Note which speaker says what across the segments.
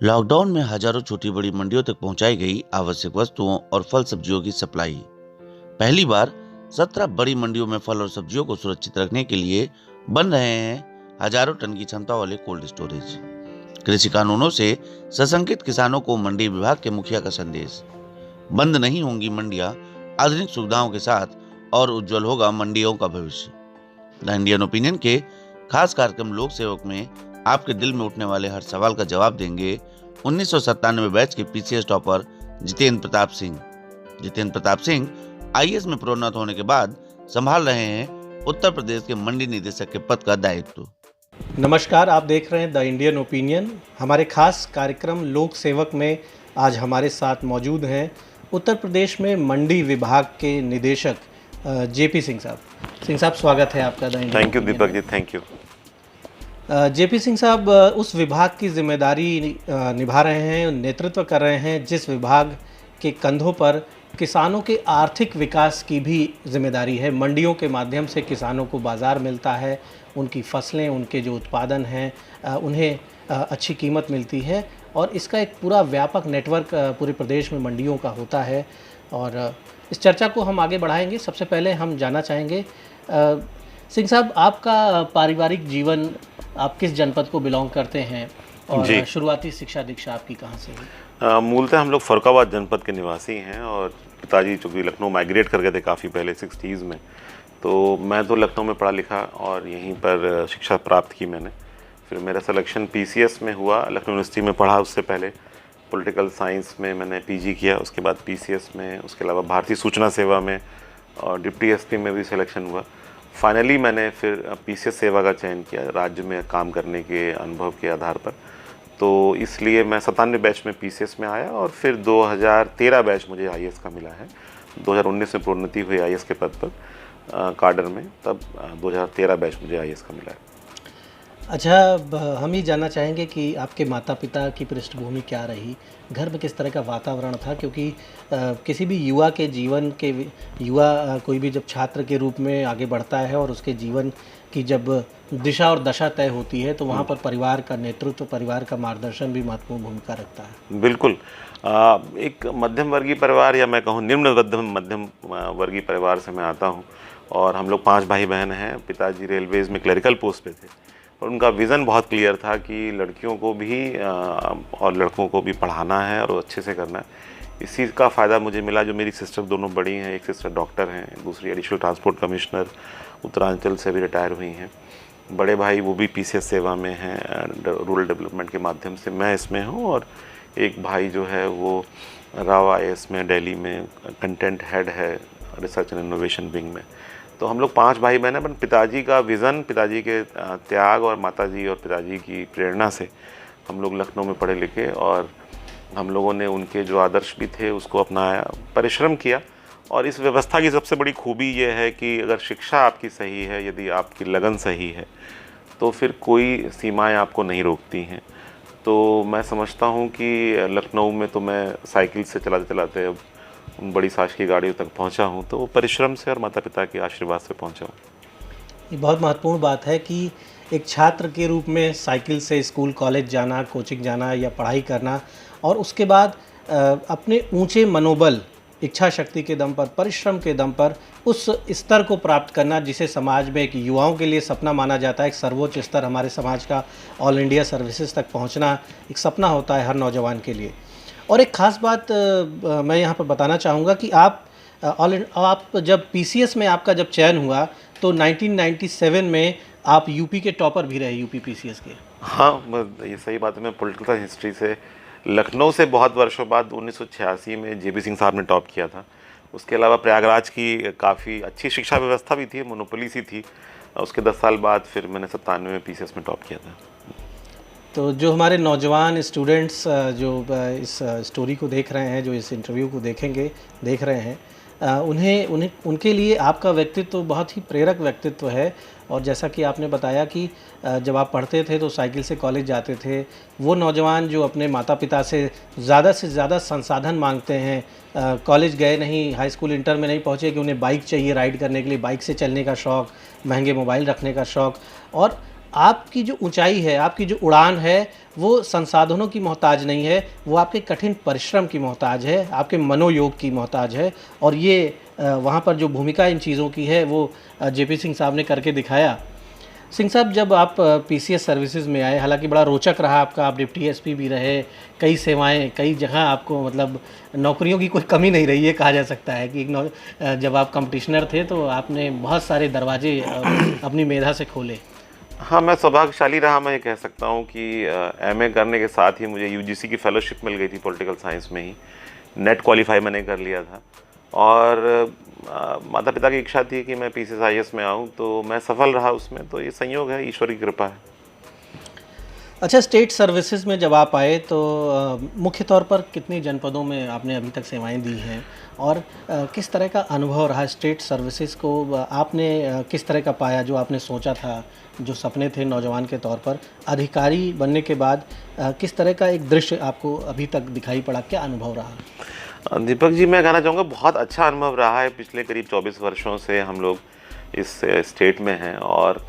Speaker 1: Lockdown में हजारों छोटी बड़ी मंडियों तक पहुंचाई गई आवश्यक वस्तुओं और फल सब्जियों की सप्लाई। पहली बार 17 बड़ी मंडियों में फल और सब्जियों को सुरक्षित रखने के लिए बन रहे हैं हजारों टन की क्षमता वाले कोल्ड स्टोरेज। कृषि कानूनों से सशंकित किसानों को मंडी विभाग के मुखिया का संदेश। बंद नहीं होंगी मंडियां आधुनिक सुविधाओं के साथ और उज्जवल होगा मंडियों का भविष्य। द इंडियन ओपिनियन के खास कार्यक्रम लोक सेवक में आपके दिल में उठने वाले हर सवाल का जवाब देंगे 1997 बैच के PCS topper Jitendra Pratap Singh. Jitendra Pratap Singh IAS में प्रोन्नत होने के बाद संभाल रहे हैं उत्तर प्रदेश के मंडी निदेशक के पद का दायित्व।
Speaker 2: नमस्कार, आप देख रहे हैं द इंडियन ओपिनियन। हमारे खास कार्यक्रम लोक सेवक में आज हमारे साथ मौजूद हैं उत्तर प्रदेश में मंडी विभाग के निदेशक जेपी सिंह साहब। सिंह साहब, स्वागत है आपका the Indian.
Speaker 3: Thank you Deepak ji, thank you.
Speaker 2: JP Singh साहब उस विभाग की जिम्मेदारी निभा रहे हैं, नेतृत्व कर रहे हैं जिस विभाग के कंधों पर किसानों के आर्थिक विकास की भी जिम्मेदारी है। मंडियों के माध्यम से किसानों को बाज़ार मिलता है, उनकी फसलें, उनके जो उत्पादन हैं उन्हें अच्छी कीमत मिलती है और इसका एक पूरा व्यापक नेटवर्क पूरे प्रदेश में मंडियों का होता है। और इस चर्चा को हम आगे बढ़ाएंगे। सबसे पहले हम जानना चाहेंगे सिंह साहब, आपका पारिवारिक जीवन, आप किस जनपद को बिलोंग करते हैं और शुरुआती शिक्षा दीक्षा आपकी कहाँ से हुई?
Speaker 3: मूलतः हम लोग फरुखाबाद जनपद के निवासी हैं और पिताजी चूँकि लखनऊ माइग्रेट कर गए थे काफ़ी पहले 60s में, तो मैं तो लखनऊ में पढ़ा लिखा और यहीं पर शिक्षा प्राप्त की मैंने। फिर मेरा सिलेक्शन पीसीएस में हुआ, लखनऊ यूनिवर्सिटी में पढ़ा। उससे पहले पॉलिटिकल साइंस में मैंने पीजी किया, उसके बाद पीसीएस में, उसके अलावा भारतीय सूचना सेवा में और डिप्टी एसपी में भी सिलेक्शन हुआ। फाइनली मैंने फिर पीसीएस सेवा का चयन किया राज्य में काम करने के अनुभव के आधार पर। तो इसलिए मैं 97 बैच में पीसीएस में आया और फिर 2013 बैच मुझे आईएएस का मिला है। 2019 में प्रोन्नति हुई आईएएस के पद पर काडर में, तब 2013 बैच मुझे आईएएस का मिला है।
Speaker 2: अच्छा, हम ये जानना चाहेंगे कि आपके माता पिता की पृष्ठभूमि क्या रही, घर में किस तरह का वातावरण था? क्योंकि किसी भी युवा के जीवन के कोई भी जब छात्र के रूप में आगे बढ़ता है और उसके जीवन की जब दिशा और दशा तय होती है तो वहाँ पर परिवार का नेतृत्व, परिवार का मार्गदर्शन भी महत्वपूर्ण भूमिका रखता है।
Speaker 3: बिल्कुल। एक मध्यम वर्गीय परिवार, या मैं कहूँ निम्न मध्यम वर्गीय परिवार से मैं आता हूँ और हम लोग 5 भाई बहन हैं। पिताजी रेलवेज़ में क्लरिकल पोस्ट पे थे और उनका विज़न बहुत क्लियर था कि लड़कियों को भी और लड़कों को भी पढ़ाना है और अच्छे से करना है। इसी का फ़ायदा मुझे मिला। जो मेरी सिस्टर दोनों बड़ी हैं, एक सिस्टर डॉक्टर हैं, दूसरी एडिशनल ट्रांसपोर्ट कमिश्नर उत्तरांचल से भी रिटायर हुई हैं। बड़े भाई वो भी पीसीएस सेवा में हैं, रूरल डेवलपमेंट के माध्यम से। मैं इसमें हूँ और एक भाई जो है वो राव आईएएस में दिल्ली में कंटेंट हेड है, रिसर्च एंड इनोवेशन विंग में। तो हम लोग 5 भाई बहन हैं। पर पिताजी का विज़न, पिताजी के त्याग और माताजी और पिताजी की प्रेरणा से हम लोग लखनऊ में पढ़े लिखे और हम लोगों ने उनके जो आदर्श भी थे उसको अपनाया, परिश्रम किया। और इस व्यवस्था की सबसे बड़ी खूबी ये है कि अगर शिक्षा आपकी सही है, यदि आपकी लगन सही है, तो फिर कोई सीमाएं आपको नहीं रोकती हैं। तो मैं समझता हूँ कि लखनऊ में तो मैं साइकिल से चलाते चलाते अब उन बड़ी शासकीय गाड़ियों तक पहुंचा हूं, तो परिश्रम से और माता पिता के आशीर्वाद से पहुंचा हूं।
Speaker 2: ये बहुत महत्वपूर्ण बात है कि एक छात्र के रूप में साइकिल से स्कूल कॉलेज जाना, कोचिंग जाना या पढ़ाई करना और उसके बाद अपने ऊंचे मनोबल, इच्छा शक्ति के दम पर, परिश्रम के दम पर उस स्तर को प्राप्त करना जिसे समाज में एक युवाओं के लिए सपना माना जाता है। एक सर्वोच्च स्तर हमारे समाज का ऑल इंडिया सर्विसेज तक पहुँचना एक सपना होता है हर नौजवान के लिए। और एक ख़ास बात मैं यहाँ पर बताना चाहूँगा कि आप जब पीसीएस में आपका जब चयन हुआ तो 1997 में आप यूपी के टॉपर भी रहे, यूपी पीसीएस के।
Speaker 3: हाँ, ये सही बात है। मैं पॉलिटिकल हिस्ट्री से लखनऊ से बहुत वर्षों बाद 1986 में जेपी सिंह साहब ने टॉप किया था। उसके अलावा प्रयागराज की काफ़ी अच्छी शिक्षा व्यवस्था भी थी, मोनोपोली सी थी। उसके 10 साल बाद फिर मैंने 97 में पीसीएस में टॉप किया था।
Speaker 2: तो जो हमारे नौजवान स्टूडेंट्स जो इस स्टोरी को देख रहे हैं, जो इस इंटरव्यू को देख रहे हैं, उनके लिए आपका व्यक्तित्व तो बहुत ही प्रेरक व्यक्तित्व है। और जैसा कि आपने बताया कि जब आप पढ़ते थे तो साइकिल से कॉलेज जाते थे, वो नौजवान जो अपने माता पिता से ज़्यादा संसाधन मांगते हैं, कॉलेज गए नहीं, हाई स्कूल इंटर में नहीं पहुँचे कि उन्हें बाइक चाहिए राइड करने के लिए, बाइक से चलने का शौक़, महंगे मोबाइल रखने का शौक़, और आपकी जो ऊंचाई है, आपकी जो उड़ान है, वो संसाधनों की मोहताज नहीं है, वो आपके कठिन परिश्रम की मोहताज है, आपके मनोयोग की मोहताज है। और ये वहाँ पर जो भूमिका इन चीज़ों की है वो जेपी सिंह साहब ने करके दिखाया। सिंह साहब, जब आप पीसीएस सर्विसेज में आए, हालांकि बड़ा रोचक रहा आपका, आप डिप्टी एसपी भी रहे, कई सेवाएं, कई जगह आपको मतलब नौकरियों की कोई कमी नहीं रही है, कहा जा सकता है कि जब आप कंपटिशनर थे तो आपने बहुत सारे दरवाजे अपनी मेधा से खोले।
Speaker 3: हाँ, मैं सौभाग्यशाली रहा, मैं ये कह सकता हूँ कि एमए करने के साथ ही मुझे यूजीसी की फेलोशिप मिल गई थी पॉलिटिकल साइंस में ही। नेट क्वालिफाई मैंने कर लिया था और माता पिता की इच्छा थी कि मैं पीसीएस में आऊँ, तो मैं सफल रहा उसमें। तो ये संयोग है, ईश्वर की कृपा है।
Speaker 2: अच्छा, स्टेट सर्विसेज में जब आप आए तो मुख्य तौर पर कितने जनपदों में आपने अभी तक सेवाएं दी हैं, और किस तरह का अनुभव रहा स्टेट सर्विसेज को? आपने किस तरह का पाया जो आपने सोचा था, जो सपने थे नौजवान के तौर पर, अधिकारी बनने के बाद किस तरह का एक दृश्य आपको अभी तक दिखाई पड़ा? क्या अनुभव रहा?
Speaker 3: दीपक जी, मैं कहना चाहूँगा बहुत अच्छा अनुभव रहा है। पिछले करीब 24 वर्षों से हम लोग इस स्टेट में हैं और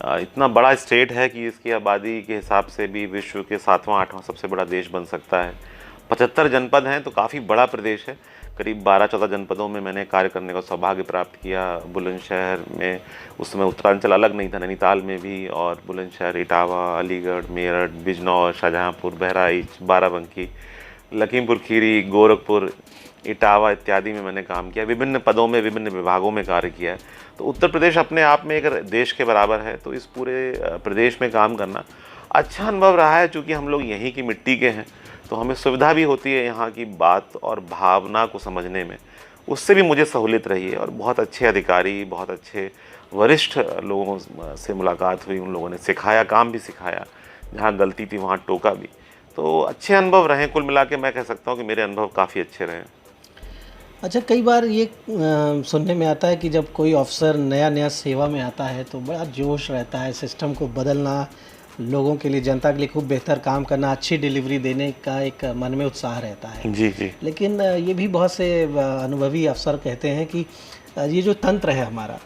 Speaker 3: इतना बड़ा स्टेट है कि इसकी आबादी के हिसाब से भी विश्व के 7वां-8वां सबसे बड़ा देश बन सकता है। 75 जनपद हैं, तो काफ़ी बड़ा प्रदेश है। करीब 12-14 जनपदों में मैंने कार्य करने का सौभाग्य प्राप्त किया। बुलंदशहर में उस समय उत्तरांचल अलग नहीं था, नैनीताल में भी, और बुलंदशहर, इटावा, अलीगढ़, मेरठ, बिजनौर, शाहजहाँपुर, बहराइच, बाराबंकी, लखीमपुर खीरी, गोरखपुर, इटावा इत्यादि में मैंने काम किया। विभिन्न पदों में, विभिन्न विभागों में कार्य किया है। तो उत्तर प्रदेश अपने आप में एक देश के बराबर है, तो इस पूरे प्रदेश में काम करना अच्छा अनुभव रहा है। चूँकि हम लोग यहीं की मिट्टी के हैं, तो हमें सुविधा भी होती है यहाँ की बात और भावना को समझने में, उससे भी मुझे सहूलियत रही है। और बहुत अच्छे अधिकारी, बहुत अच्छे वरिष्ठ लोगों से मुलाकात हुई, उन लोगों ने सिखाया, काम भी सिखाया, जहाँ गलती थी वहाँ टोका भी। तो अच्छे अनुभव रहे। कुल मिला के मैं कह सकता हूँ कि मेरे अनुभव काफ़ी अच्छे रहे।
Speaker 2: अच्छा, कई बार ये सुनने में आता है कि जब कोई अफसर नया नया सेवा में आता है तो बड़ा जोश रहता है, सिस्टम को बदलना, लोगों के लिए, जनता के लिए खूब बेहतर काम करना, अच्छी डिलीवरी देने का एक मन में उत्साह रहता है।
Speaker 3: जी जी।
Speaker 2: लेकिन ये भी बहुत से अनुभवी अफसर कहते हैं कि ये जो तंत्र है हमारा,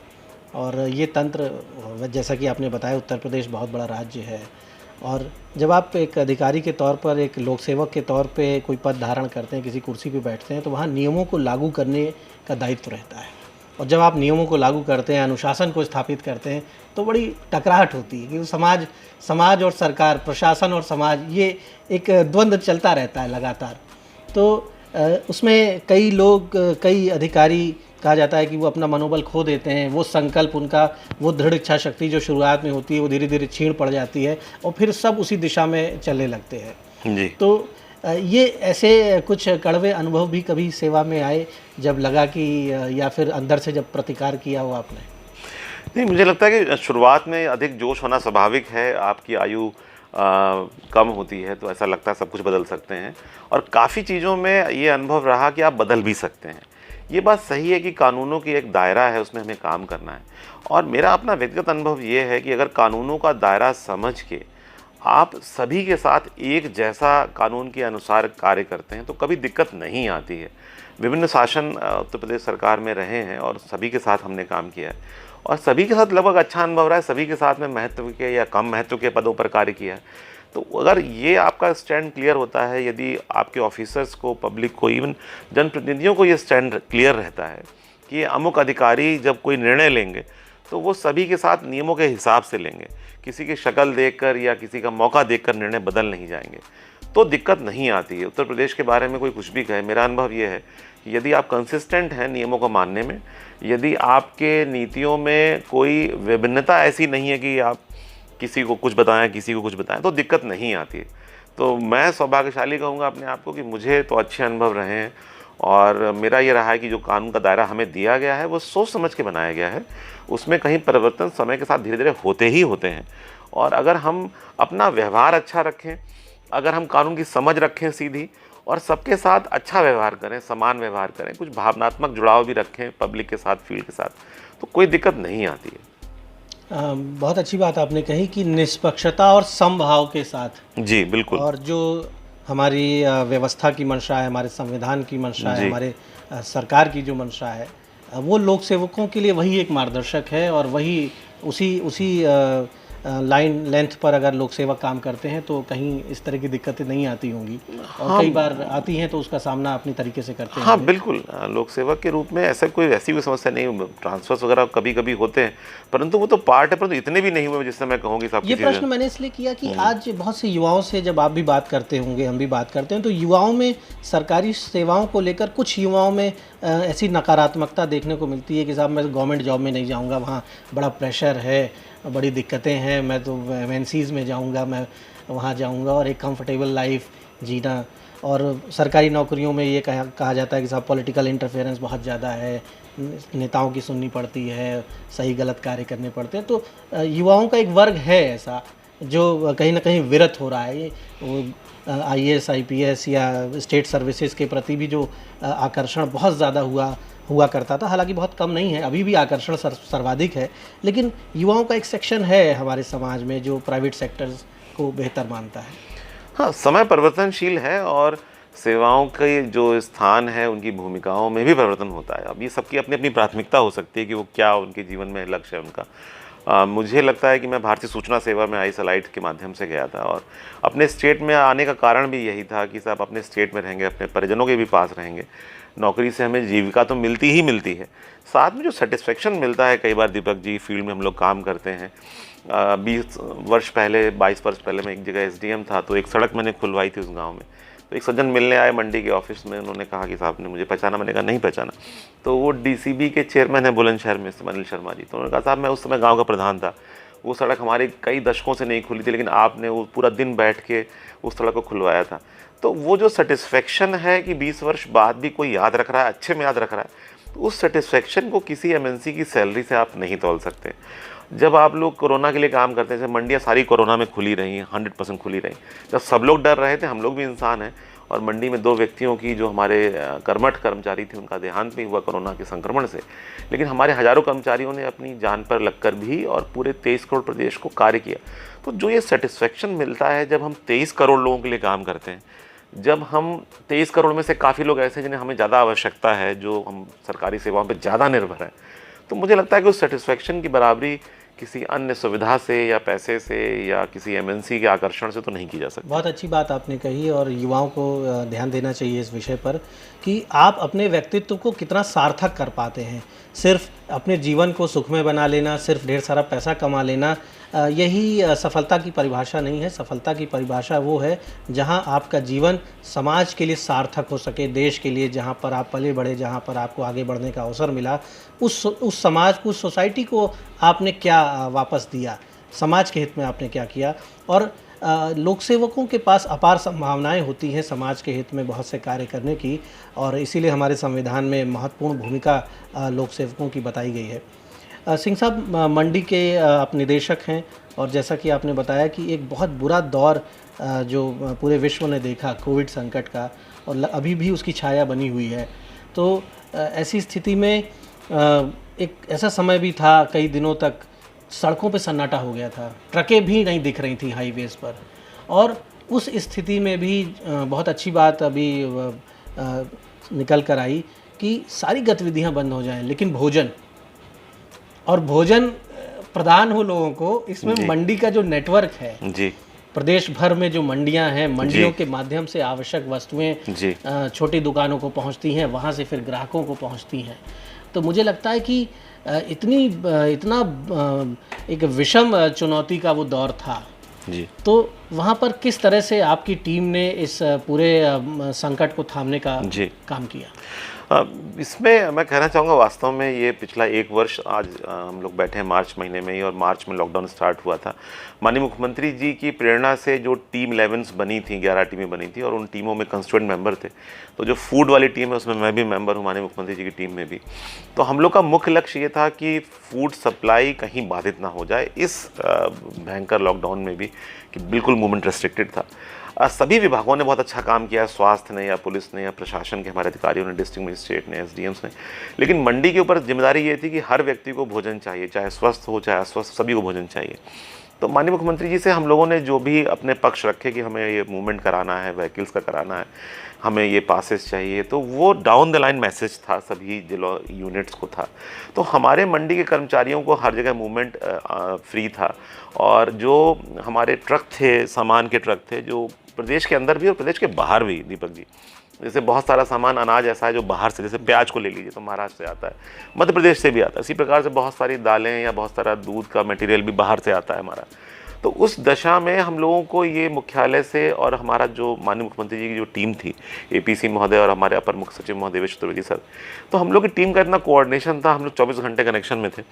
Speaker 2: और ये तंत्र, जैसा कि आपने बताया, उत्तर प्रदेश बहुत बड़ा राज्य है, और जब आप एक अधिकारी के तौर पर, एक लोक सेवक के तौर पे कोई पद धारण करते हैं, किसी कुर्सी पे बैठते हैं, तो वहाँ नियमों को लागू करने का दायित्व रहता है। और जब आप नियमों को लागू करते हैं, अनुशासन को स्थापित करते हैं, तो बड़ी टकराहट होती है कि समाज और सरकार, प्रशासन और समाज, ये एक द्वंद्व चलता रहता है लगातार। तो उसमें कई लोग, कई अधिकारी, कहा जाता है कि वो अपना मनोबल खो देते हैं, वो संकल्प उनका, वो दृढ़ इच्छा शक्ति जो शुरुआत में होती है वो धीरे धीरे क्षीण पड़ जाती है और फिर सब उसी दिशा में चलने लगते हैं
Speaker 3: जी।
Speaker 2: तो ये ऐसे कुछ कड़वे अनुभव भी कभी सेवा में आए, जब लगा कि, या फिर अंदर से जब प्रतिकार किया हो आपने?
Speaker 3: नहीं, मुझे लगता है कि शुरुआत में अधिक जोश होना स्वाभाविक है। आपकी आयु कम होती है तो ऐसा लगता है सब कुछ बदल सकते हैं, और काफ़ी चीज़ों में ये अनुभव रहा कि आप बदल भी सकते हैं। ये बात सही है कि कानूनों की एक दायरा है, उसमें हमें काम करना है। और मेरा अपना व्यक्तिगत अनुभव ये है कि अगर कानूनों का दायरा समझ के आप सभी के साथ एक जैसा कानून के अनुसार कार्य करते हैं तो कभी दिक्कत नहीं आती है। विभिन्न शासन उत्तर प्रदेश सरकार में रहे हैं और सभी के साथ हमने काम किया है, और सभी के साथ लगभग अच्छा अनुभव रहा है। सभी के साथ में महत्व के या कम महत्व के पदों पर कार्य किया है। तो अगर ये आपका स्टैंड क्लियर होता है, यदि आपके ऑफिसर्स को, पब्लिक को, इवन जनप्रतिनिधियों को ये स्टैंड क्लियर रहता है कि अमुक अधिकारी जब कोई निर्णय लेंगे तो वो सभी के साथ नियमों के हिसाब से लेंगे, किसी की शक्ल देखकर या किसी का मौका देखकर निर्णय बदल नहीं जाएंगे, तो दिक्कत नहीं आती है। उत्तर प्रदेश के बारे में कोई कुछ भी कहे, मेरा अनुभव ये है कि यदि आप कंसिस्टेंट हैं नियमों को मानने में, यदि आपके नीतियों में कोई विभिन्नता ऐसी नहीं है कि आप किसी को कुछ बताएं, किसी को कुछ बताएं, तो दिक्कत नहीं आती है। तो मैं सौभाग्यशाली कहूँगा अपने आप को कि मुझे तो अच्छे अनुभव रहे हैं, और मेरा ये रहा है कि जो कानून का दायरा हमें दिया गया है वो सोच समझ के बनाया गया है। उसमें कहीं परिवर्तन समय के साथ धीरे धीरे होते ही होते हैं, और अगर हम अपना व्यवहार अच्छा रखें, अगर हम कानून की समझ रखें सीधी, और सबके साथ अच्छा व्यवहार करें, समान व्यवहार करें, कुछ भावनात्मक जुड़ाव भी रखें पब्लिक के साथ, फील्ड के साथ, तो कोई दिक्कत नहीं आती है।
Speaker 2: बहुत अच्छी बात आपने कही कि निष्पक्षता और समभाव के साथ।
Speaker 3: जी बिल्कुल।
Speaker 2: और जो हमारी व्यवस्था की मंशा है, हमारे संविधान की मंशा है, हमारे सरकार की जो मंशा है, वो लोक सेवकों के लिए वही एक मार्गदर्शक है, और वही उसी लाइन लेंथ पर अगर लोक सेवक काम करते हैं तो कहीं इस तरह की दिक्कतें नहीं आती होंगी, और कई बार आती हैं तो उसका सामना अपनी तरीके से करते हैं।
Speaker 3: हाँ बिल्कुल, लोक सेवक के रूप में ऐसी कोई समस्या नहीं, ट्रांसफर्स वगैरह कभी कभी होते हैं, परंतु वो तो पार्ट है, परंतु इतने भी नहीं हुए जिससे मैं कहूँगी साहब।
Speaker 2: ये प्रश्न मैंने इसलिए किया कि आज बहुत से युवाओं से जब आप भी बात करते होंगे, हम भी बात करते हैं, तो युवाओं में सरकारी सेवाओं को लेकर कुछ युवाओं में ऐसी नकारात्मकता देखने को मिलती है कि साहब मैं गवर्नमेंट जॉब में नहीं जाऊंगा, वहाँ बड़ा प्रेशर है, बड़ी दिक्कतें हैं, मैं तो एमएनसीज में जाऊंगा, मैं वहाँ जाऊंगा और एक कंफर्टेबल लाइफ जीना। और सरकारी नौकरियों में ये कहा जाता है कि साहब पॉलिटिकल इंटरफेरेंस बहुत ज़्यादा है, नेताओं की सुननी पड़ती है, सही गलत कार्य करने पड़ते हैं। तो युवाओं का एक वर्ग है ऐसा जो कहीं ना कहीं विरत हो रहा है। वो आईएएस आईपीएस या स्टेट सर्विसेज के प्रति भी जो आकर्षण बहुत ज़्यादा हुआ करता था, हालांकि बहुत कम नहीं है, अभी भी आकर्षण सर्वाधिक है, लेकिन युवाओं का एक सेक्शन है हमारे समाज में जो प्राइवेट सेक्टर्स को बेहतर मानता है।
Speaker 3: हाँ, समय परिवर्तनशील है और सेवाओं के जो स्थान है उनकी भूमिकाओं में भी परिवर्तन होता है। अब ये सबकी अपनी अपनी प्राथमिकता हो सकती है कि वो क्या उनके जीवन में लक्ष्य है उनका। मुझे लगता है कि मैं भारतीय सूचना सेवा में आईसलाइट के माध्यम से गया था, और अपने स्टेट में आने का कारण भी यही था कि साहब अपने स्टेट में रहेंगे, अपने परिजनों के भी पास रहेंगे, नौकरी से हमें जीविका तो मिलती ही मिलती है, साथ में जो सेटिस्फेक्शन मिलता है। कई बार दीपक जी, फील्ड में हम लोग काम करते हैं, 22 वर्ष पहले मैं एक जगह एसडीएम था, तो एक सड़क मैंने खुलवाई थी उस गांव में। तो एक सज्जन मिलने आए मंडी के ऑफिस में, उन्होंने कहा कि साहब ने मुझे पहचाना, मैंने कहा नहीं पहचाना। तो वो डीसीबी के चेयरमैन है बुलंदशहर में से, अनिल शर्मा जी। तो उन्होंने कहा साहब मैं उस समय गाँव का प्रधान था, वो सड़क हमारी कई दशकों से नहीं खुली थी, लेकिन आपने वो पूरा दिन बैठ के उस सड़क को खुलवाया था। तो वो जो सेटिस्फेक्शन है कि 20 वर्ष बाद भी कोई याद रख रहा है, अच्छे में याद रख रहा है, तो उस सेटिस्फेक्शन को किसी एमएनसी की सैलरी से आप नहीं तोल सकते। जब आप लोग कोरोना के लिए काम करते हैं, जैसे मंडियाँ सारी कोरोना में खुली रही, 100% खुली रही, जब सब लोग डर रहे थे, हम लोग भी इंसान हैं, और मंडी में 2 व्यक्तियों की जो हमारे कर्मठ कर्मचारी थे उनका देहांत भी हुआ कोरोना के संक्रमण से, लेकिन हमारे हज़ारों कर्मचारियों ने अपनी जान पर लगकर भी और पूरे 23 करोड़ प्रदेश को कार्य किया। तो जो ये सेटिस्फेक्शन मिलता है जब हम 23 करोड़ लोगों के लिए काम करते हैं, जब हम 23 करोड़ में से काफ़ी लोग ऐसे हैं जिन्हें हमें ज़्यादा आवश्यकता है, जो हम सरकारी सेवाओं पर ज़्यादा निर्भर हैं, तो मुझे लगता है कि उस सेटिस्फेक्शन की बराबरी किसी अन्य सुविधा से या पैसे से या किसी एमएनसी के आकर्षण से तो नहीं की जा सकती।
Speaker 2: बहुत अच्छी बात आपने कही, और युवाओं को ध्यान देना चाहिए इस विषय पर कि आप अपने व्यक्तित्व को कितना सार्थक कर पाते हैं। सिर्फ अपने जीवन को सुखमय बना लेना, सिर्फ ढेर सारा पैसा कमा लेना, यही सफलता की परिभाषा नहीं है। सफलता की परिभाषा वो है जहां आपका जीवन समाज के लिए सार्थक हो सके, देश के लिए, जहां पर आप पले बढ़े, जहां पर आपको आगे बढ़ने का अवसर मिला, उस समाज को, उस सोसाइटी को आपने क्या वापस दिया, समाज के हित में आपने क्या किया। और लोक सेवकों के पास अपार संभावनाएं होती हैं समाज के हित में बहुत से कार्य करने की, और इसीलिए हमारे संविधान में महत्वपूर्ण भूमिका लोक सेवकों की बताई गई है। सिंह साहब, मंडी के आप निदेशक हैं, और जैसा कि आपने बताया कि एक बहुत बुरा दौर जो पूरे विश्व ने देखा कोविड संकट का, और अभी भी उसकी छाया बनी हुई है, तो ऐसी स्थिति में एक ऐसा समय भी था, कई दिनों तक सड़कों पे सन्नाटा हो गया था, ट्रकें भी नहीं दिख रही थी हाईवेज़ पर, और उस स्थिति में भी बहुत अच्छी बात अभी निकल कर आई कि सारी गतिविधियां बंद हो जाएं, लेकिन भोजन प्रदान हो लोगों को, इसमें मंडी का जो नेटवर्क है
Speaker 3: जी,
Speaker 2: प्रदेश भर में जो मंडियां हैं, मंडियों के माध्यम से आवश्यक वस्तुएं छोटी दुकानों को पहुंचती हैं, वहां से फिर ग्राहकों को पहुंचती हैं। तो मुझे लगता है कि इतना एक विषम चुनौती का वो दौर था
Speaker 3: जी।
Speaker 2: तो वहाँ पर किस तरह से आपकी टीम ने इस पूरे संकट को थामने का काम किया?
Speaker 3: इसमें मैं कहना चाहूँगा, वास्तव में ये पिछला 1 वर्ष, आज हम लोग बैठे हैं मार्च महीने में ही, और मार्च में लॉकडाउन स्टार्ट हुआ था। माननीय मुख्यमंत्री जी की प्रेरणा से जो टीम 11 बनी थी, 11 टीमें बनी थी, और उन टीमों में कंस्टिट्यूएंट मेंबर थे। तो जो फूड वाली टीम है उसमें मैं भी मेंबर हूँ, माननीय मुख्यमंत्री जी की टीम में भी। तो हम लोग का मुख्य लक्ष्य ये था कि फूड सप्लाई कहीं बाधित ना हो जाए इस भयंकर लॉकडाउन में भी, कि बिल्कुल मूवमेंट रेस्ट्रिक्टेड था। सभी विभागों ने बहुत अच्छा काम किया, स्वास्थ्य ने या पुलिस ने या प्रशासन के हमारे अधिकारियों ने, डिस्ट्रिक्ट मजिस्ट्रेट ने, एसडीएम्स ने। लेकिन मंडी के ऊपर जिम्मेदारी ये थी कि हर व्यक्ति को भोजन चाहिए, चाहे स्वस्थ हो चाहे अस्वस्थ, सभी को भोजन चाहिए। तो माननीय मुख्यमंत्री जी से हम लोगों ने जो भी अपने पक्ष रखे कि हमें ये मूवमेंट कराना है, व्हीकल्स का कराना है, हमें ये पासेस चाहिए, तो वो डाउन द लाइन मैसेज था, सभी जिलों यूनिट्स को था। तो हमारे मंडी के कर्मचारियों को हर जगह मूवमेंट फ्री था। और जो हमारे ट्रक थे, सामान के ट्रक थे, जो प्रदेश के अंदर भी और प्रदेश के बाहर भी, दीपक जी, जैसे बहुत सारा सामान अनाज ऐसा है जो बाहर से, जैसे प्याज को ले लीजिए तो महाराष्ट्र से आता है, मध्य प्रदेश से भी आता है। इसी प्रकार से बहुत सारी दालें या बहुत सारा दूध का मटेरियल भी बाहर से आता है हमारा। तो उस दशा में हम लोगों को ये मुख्यालय से और हमारा जो माननीय मुख्यमंत्री जी की जो टीम थी, एपीसी महोदय और हमारे अपर मुख्य सचिव महोदय देवेश चतुर्वेदी सर, तो हम लोग की टीम का इतना कोऑर्डिनेशन था, हम लोग 24 घंटे कनेक्शन में थे।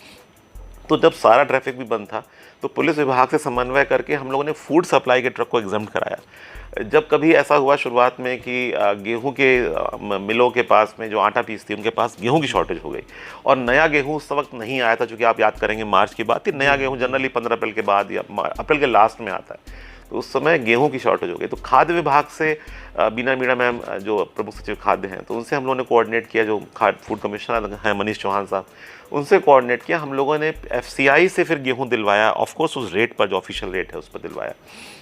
Speaker 3: तो जब सारा ट्रैफिक भी बंद था तो पुलिस विभाग से समन्वय करके हम लोगों ने फूड सप्लाई के ट्रक को एग्जाम्प्ट कराया। जब कभी ऐसा हुआ शुरुआत में कि गेहूं के मिलों के पास में जो आटा पीस थी, उनके पास गेहूं की शॉर्टेज हो गई और नया गेहूं उस वक्त नहीं आया था, चूँकि आप याद करेंगे मार्च की बात थी, नया गेहूं जनरली 15 अप्रैल के बाद या अप्रैल के लास्ट में आता है, तो उस समय गेहूं की शॉर्टेज हो गई। तो खाद्य विभाग से बीना मीणा मैम जो प्रमुख सचिव खाद्य हैं, तो उनसे हम लोगों ने कोऑर्डिनेट किया, जो फूड कमिश्नर हैं मनीष चौहान साहब, उनसे कोऑर्डिनेट किया। हम लोगों ने एफसीआई से फिर गेहूं दिलवाया, ऑफकोर्स उस रेट पर, जो ऑफिशियल रेट है उस पर दिलवाया,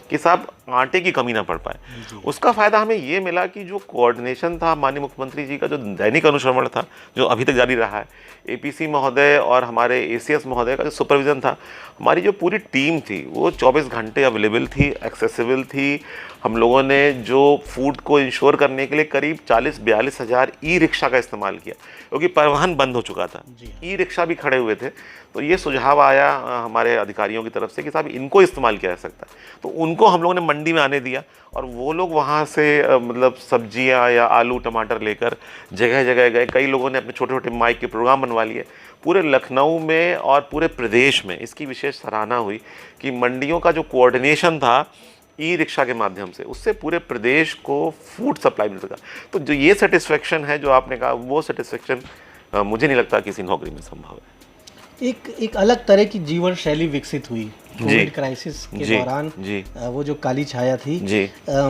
Speaker 3: कि साहब आटे की कमी ना पड़ पाए। उसका फ़ायदा हमें ये मिला कि जो कोऑर्डिनेशन था माननीय मुख्यमंत्री जी का, जो दैनिक अनुश्रवण था, जो अभी तक जारी रहा है, एपीसी महोदय और हमारे एसीएस महोदय का जो सुपरविज़न था, हमारी जो पूरी टीम थी वो 24 घंटे अवेलेबल थी, एक्सेसिबल थी। हम लोगों ने जो फूड को इंश्योर करने के लिए करीब 40-42 हज़ार ई रिक्शा का इस्तेमाल किया, क्योंकि परिवहन बंद हो चुका था, ई रिक्शा भी खड़े हुए थे। तो ये सुझाव आया हमारे अधिकारियों की तरफ से कि साहब इनको इस्तेमाल किया जा सकता है, तो उनको हम लोगों ने मंडी में आने दिया और वो लोग वहाँ से मतलब सब्जियाँ या आलू टमाटर लेकर जगह जगह गए। कई लोगों ने अपने छोटे छोटे माइक के प्रोग्राम बनवा लिए पूरे लखनऊ में और पूरे प्रदेश में। इसकी विशेष सराहना हुई कि मंडियों का जो कोऑर्डिनेशन था ई रिक्शा के माध्यम से, उससे पूरे प्रदेश को फूड सप्लाई मिल सका। तो जो ये सेटिस्फेक्शन है जो आपने कहा, वो सेटिस्फेक्शन मुझे नहीं लगता किसी नौकरी में संभव है।
Speaker 2: एक अलग तरह की जीवन शैली विकसित हुई कोविड क्राइसिस के दौरान। वो जो काली छाया थी,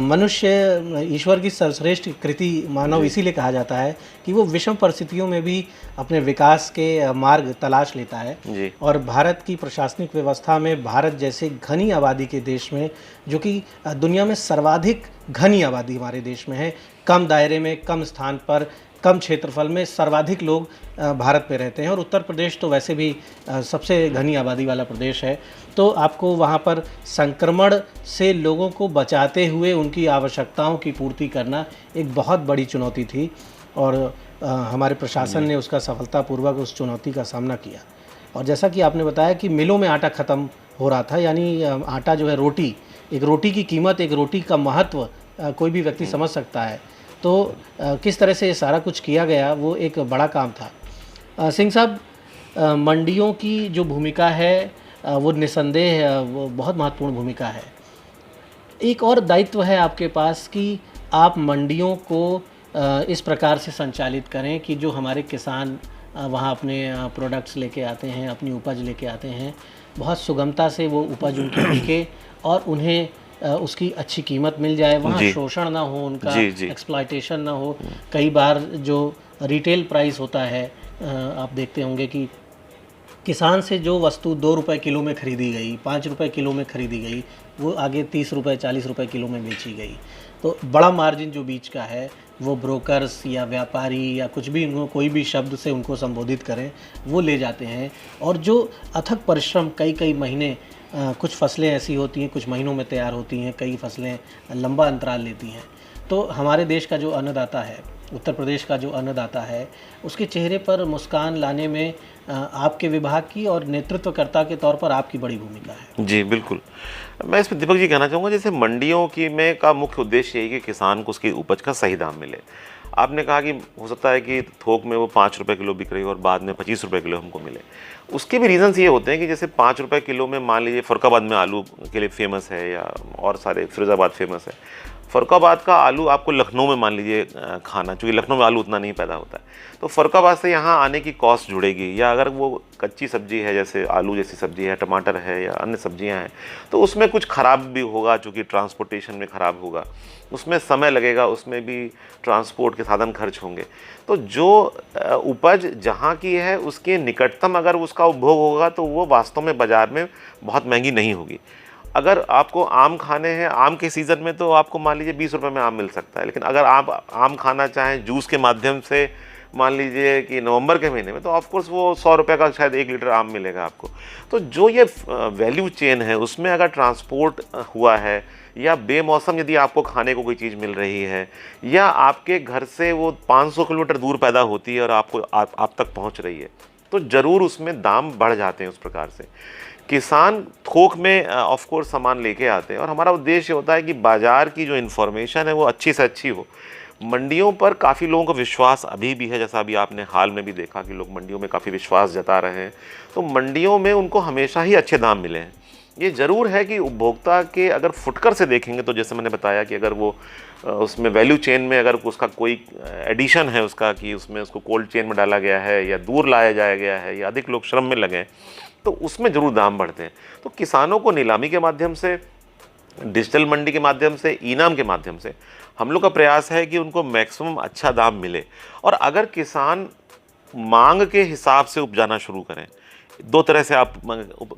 Speaker 2: मनुष्य ईश्वर की सर्वश्रेष्ठ कृति मानव इसीलिए कहा जाता है कि वो विषम परिस्थितियों में भी अपने विकास के मार्ग तलाश लेता है। और भारत की प्रशासनिक व्यवस्था में भारत जैसे घनी आबादी के देश में, जो कि दुनिया में सर्वाधिक घनी आबादी हमारे देश में है, कम दायरे में, कम स्थान पर, कम क्षेत्रफल में सर्वाधिक लोग भारत में रहते हैं, और उत्तर प्रदेश तो वैसे भी सबसे घनी आबादी वाला प्रदेश है। तो आपको वहाँ पर संक्रमण से लोगों को बचाते हुए उनकी आवश्यकताओं की पूर्ति करना एक बहुत बड़ी चुनौती थी, और हमारे प्रशासन ने उसका सफलतापूर्वक उस चुनौती का सामना किया। और जैसा कि आपने बताया कि मिलों में आटा ख़त्म हो रहा था, यानी आटा जो है, रोटी, एक रोटी की कीमत, एक रोटी का महत्व कोई भी व्यक्ति समझ सकता है। तो किस तरह से ये सारा कुछ किया गया, वो एक बड़ा काम था। सिंह साहब, मंडियों की जो भूमिका है वो निसंदेह वो बहुत महत्वपूर्ण भूमिका है। एक और दायित्व है आपके पास कि आप मंडियों को इस प्रकार से संचालित करें कि जो हमारे किसान वहाँ अपने प्रोडक्ट्स लेके आते हैं, अपनी उपज लेके आते हैं, बहुत सुगमता से वो उपज उनकी बिके और उन्हें उसकी अच्छी कीमत मिल जाए, वहाँ शोषण ना हो, उनका एक्सप्लॉयटेशन ना हो। कई बार जो रिटेल प्राइस होता है, आप देखते होंगे कि किसान से जो वस्तु 2 रुपये किलो में खरीदी गई, 5 रुपये किलो में खरीदी गई, वो आगे 30 रुपये 40 रुपये किलो में बेची गई। तो बड़ा मार्जिन जो बीच का है, वो ब्रोकर्स या व्यापारी या कुछ भी, उनको कोई भी शब्द से उनको संबोधित करें, वो ले जाते हैं। और जो अथक परिश्रम, कई महीने, कुछ फसलें ऐसी होती हैं कुछ महीनों में तैयार होती हैं, कई फसलें लंबा अंतराल लेती हैं। तो हमारे देश का जो अन्नदाता है, उत्तर प्रदेश का जो अन्नदाता है, उसके चेहरे पर मुस्कान लाने में आपके विभाग की और नेतृत्वकर्ता के तौर पर आपकी बड़ी भूमिका है।
Speaker 3: जी बिल्कुल, मैं इसमें दीपक जी कहना चाहूँगा, जैसे मंडियों की में का मुख्य उद्देश्य यही कि किसान को उसकी उपज का सही दाम मिले। आपने कहा कि हो सकता है कि थोक में वो 5 रुपये किलो बिक रही हो और बाद में 25 रुपये किलो हमको मिले। उसके भी रीज़न्स ये होते हैं कि जैसे 5 रुपये किलो में, मान लीजिए फरुखाबाद में आलू के लिए फेमस है, या और सारे फिरोज़ाबाद फेमस है, फ़र्रुखाबाद का आलू आपको लखनऊ में मान लीजिए खाना, चूँकि लखनऊ में आलू उतना नहीं पैदा होता है, तो फ़र्रुखाबाद से यहाँ आने की कॉस्ट जुड़ेगी। या अगर वो कच्ची सब्जी है, जैसे आलू जैसी सब्जी है, टमाटर है या अन्य सब्जियाँ हैं, तो उसमें कुछ ख़राब भी होगा, चूँकि ट्रांसपोर्टेशन में ख़राब होगा, उसमें समय लगेगा, उसमें भी ट्रांसपोर्ट के साधन खर्च होंगे। तो जो उपज जहाँ की है उसके निकटतम अगर उसका उपभोग होगा तो वो वास्तव में बाज़ार में बहुत महंगी नहीं होगी। अगर आपको आम खाने हैं, आम के सीज़न में तो आपको मान लीजिए 20 रुपए में आम मिल सकता है, लेकिन अगर आप आम खाना चाहें जूस के माध्यम से, मान लीजिए कि नवंबर के महीने में, तो ऑफ कोर्स वो 100 रुपये का शायद 1 लीटर आम मिलेगा आपको। तो जो ये वैल्यू चेन है उसमें अगर ट्रांसपोर्ट हुआ है, या बेमौसम यदि आपको खाने को कोई चीज़ मिल रही है, या आपके घर से वो 500 किलोमीटर दूर पैदा होती है और आपको आप तक पहुंच रही है, तो ज़रूर उसमें दाम बढ़ जाते हैं। उस प्रकार से किसान थोक में ऑफ कोर्स सामान लेके आते हैं, और हमारा उद्देश्य होता है कि बाज़ार की जो इन्फॉर्मेशन है वो अच्छी से अच्छी हो। मंडियों पर काफ़ी लोगों का विश्वास अभी भी है, जैसा अभी आपने हाल में भी देखा कि लोग मंडियों में काफ़ी विश्वास जता रहे हैं, तो मंडियों में उनको हमेशा ही अच्छे दाम मिले हैं। ये ज़रूर है कि उपभोक्ता के अगर फुटकर से देखेंगे, तो जैसे मैंने बताया कि अगर वो उसमें वैल्यू चेन में अगर उसका कोई एडिशन है उसका, कि उसमें उसको कोल्ड चेन में डाला गया है, या दूर लाया जाया गया है, या अधिक लोग श्रम में लगे हैं, तो उसमें ज़रूर दाम बढ़ते हैं। तो किसानों को नीलामी के माध्यम से, डिजिटल मंडी के माध्यम से, इनाम के माध्यम से हम लोग का प्रयास है कि उनको मैक्सिमम अच्छा दाम मिले। और अगर किसान मांग के हिसाब से उपजाना शुरू करें, दो तरह से आप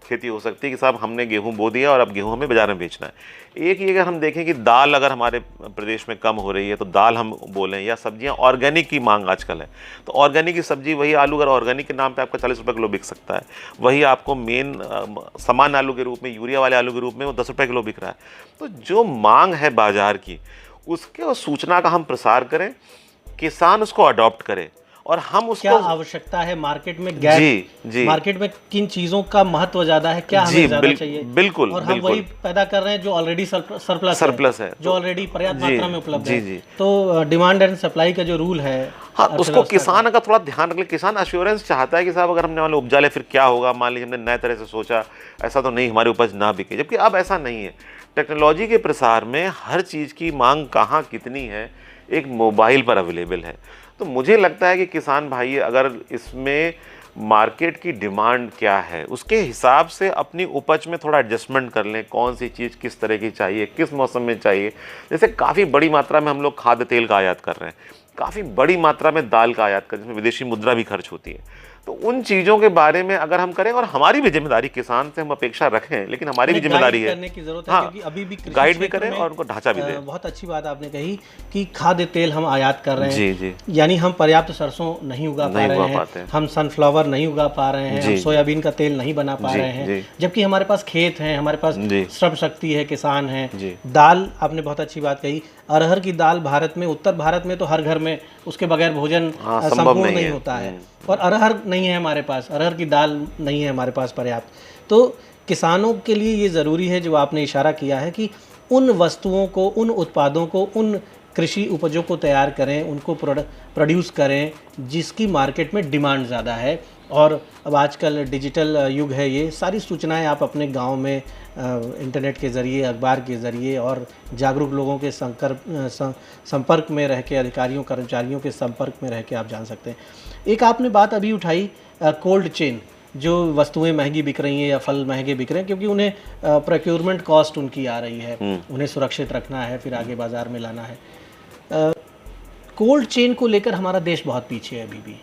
Speaker 3: खेती हो सकती है कि साहब हमने गेहूं बो दिया और अब गेहूं हमें बाजार में बेचना है। एक ये अगर हम देखें कि दाल अगर हमारे प्रदेश में कम हो रही है तो दाल हम बोलें, या सब्जियां ऑर्गेनिक की मांग आजकल है, तो ऑर्गेनिक की सब्जी, वही आलू अगर ऑर्गेनिक के नाम पे आपका 40 रुपये किलो बिक सकता है, वही आपको मेन सामान्य आलू के रूप में, यूरिया वाले आलू के रूप में वो 10 रुपये किलो बिक रहा है। तो जो मांग है बाजार की, उसके सूचना का हम प्रसार करें, किसान उसको अडॉप्ट करे, और हम उसको,
Speaker 2: क्या आवश्यकता है मार्केट में, गैप,
Speaker 3: जी,
Speaker 2: मार्केट में किन चीजों का महत्व ज्यादा है, क्या हमें ज्यादा चाहिए,
Speaker 3: बिल्कुल,
Speaker 2: और हम वही पैदा कर रहे हैं जो ऑलरेडी सरप्लस है, जो ऑलरेडी पर्याप्त मात्रा में उपलब्ध है। तो डिमांड एंड सप्लाई का जो रूल है,
Speaker 3: हाँ, उसको किसान अगर थोड़ा ध्यान रख ले, किसान अश्योरेंस चाहता है कि साहब अगर हमने मान लो उपजा ले फिर क्या होगा, मान लीजिए हमने नए तरह से सोचा, ऐसा तो नहीं हमारी उपज ना बिके, जबकि अब ऐसा नहीं है। टेक्नोलॉजी के प्रसार में हर चीज़ की मांग कहाँ कितनी है एक मोबाइल पर अवेलेबल है। तो मुझे लगता है कि किसान भाई अगर इसमें मार्केट की डिमांड क्या है उसके हिसाब से अपनी उपज में थोड़ा एडजस्टमेंट कर लें, कौन सी चीज़ किस तरह की चाहिए, किस मौसम में चाहिए। जैसे काफ़ी बड़ी मात्रा में हम लोग खाद्य तेल का आयात कर रहे हैं, काफ़ी बड़ी मात्रा में दाल का आयात कर, जिसमें विदेशी मुद्रा भी खर्च होती है। तो उन चीज़ों के बारे में अगर हम करें, और हमारी भी जिम्मेदारी, किसान से हम अपेक्षा रखें, लेकिन हमारी भी जिम्मेदारी है
Speaker 2: करने की जरूरत है,
Speaker 3: हाँ,
Speaker 2: क्योंकि अभी भी
Speaker 3: गाइड भी करें और उनको ढांचा भी दें।
Speaker 2: बहुत अच्छी बात आपने कही कि खाद्य तेल हम आयात कर रहे हैं,
Speaker 3: जी जी,
Speaker 2: यानी हम पर्याप्त सरसों नहीं उगा पा रहे हैं, हम सनफ्लावर नहीं उगा पा रहे हैं, हम सोयाबीन का तेल नहीं बना पा रहे हैं, जबकि हमारे पास खेत हैं, हमारे पास श्रम शक्ति है, किसान हैं। दाल, आपने बहुत अच्छी बात कही, अरहर की दाल भारत में, उत्तर भारत में तो हर घर में उसके बगैर भोजन संपूर्ण नहीं होता है, और अरहर नहीं है हमारे पास, अरहर की दाल नहीं है हमारे पास पर्याप्त। तो किसानों के लिए ये ज़रूरी है, जो आपने इशारा किया है, कि उन वस्तुओं को, उन उत्पादों को, उन कृषि उपजों को तैयार करें, उनको प्रोड्यूस करें जिसकी मार्केट में डिमांड ज़्यादा है। और अब आजकल डिजिटल युग है, ये सारी सूचनाएं आप अपने गांव में इंटरनेट के ज़रिए, अखबार के ज़रिए और जागरूक लोगों के संपर्क में रह के, अधिकारियों कर्मचारियों के संपर्क में रह के आप जान सकते हैं। एक आपने बात अभी उठाई कोल्ड चेन, जो वस्तुएं महंगी बिक रही हैं या फल महंगे बिक रहे हैं क्योंकि उन्हें प्रोक्योरमेंट कॉस्ट उनकी आ रही है, उन्हें सुरक्षित रखना है, फिर आगे बाज़ार में लाना है। कोल्ड चेन को लेकर हमारा देश बहुत पीछे है अभी भी।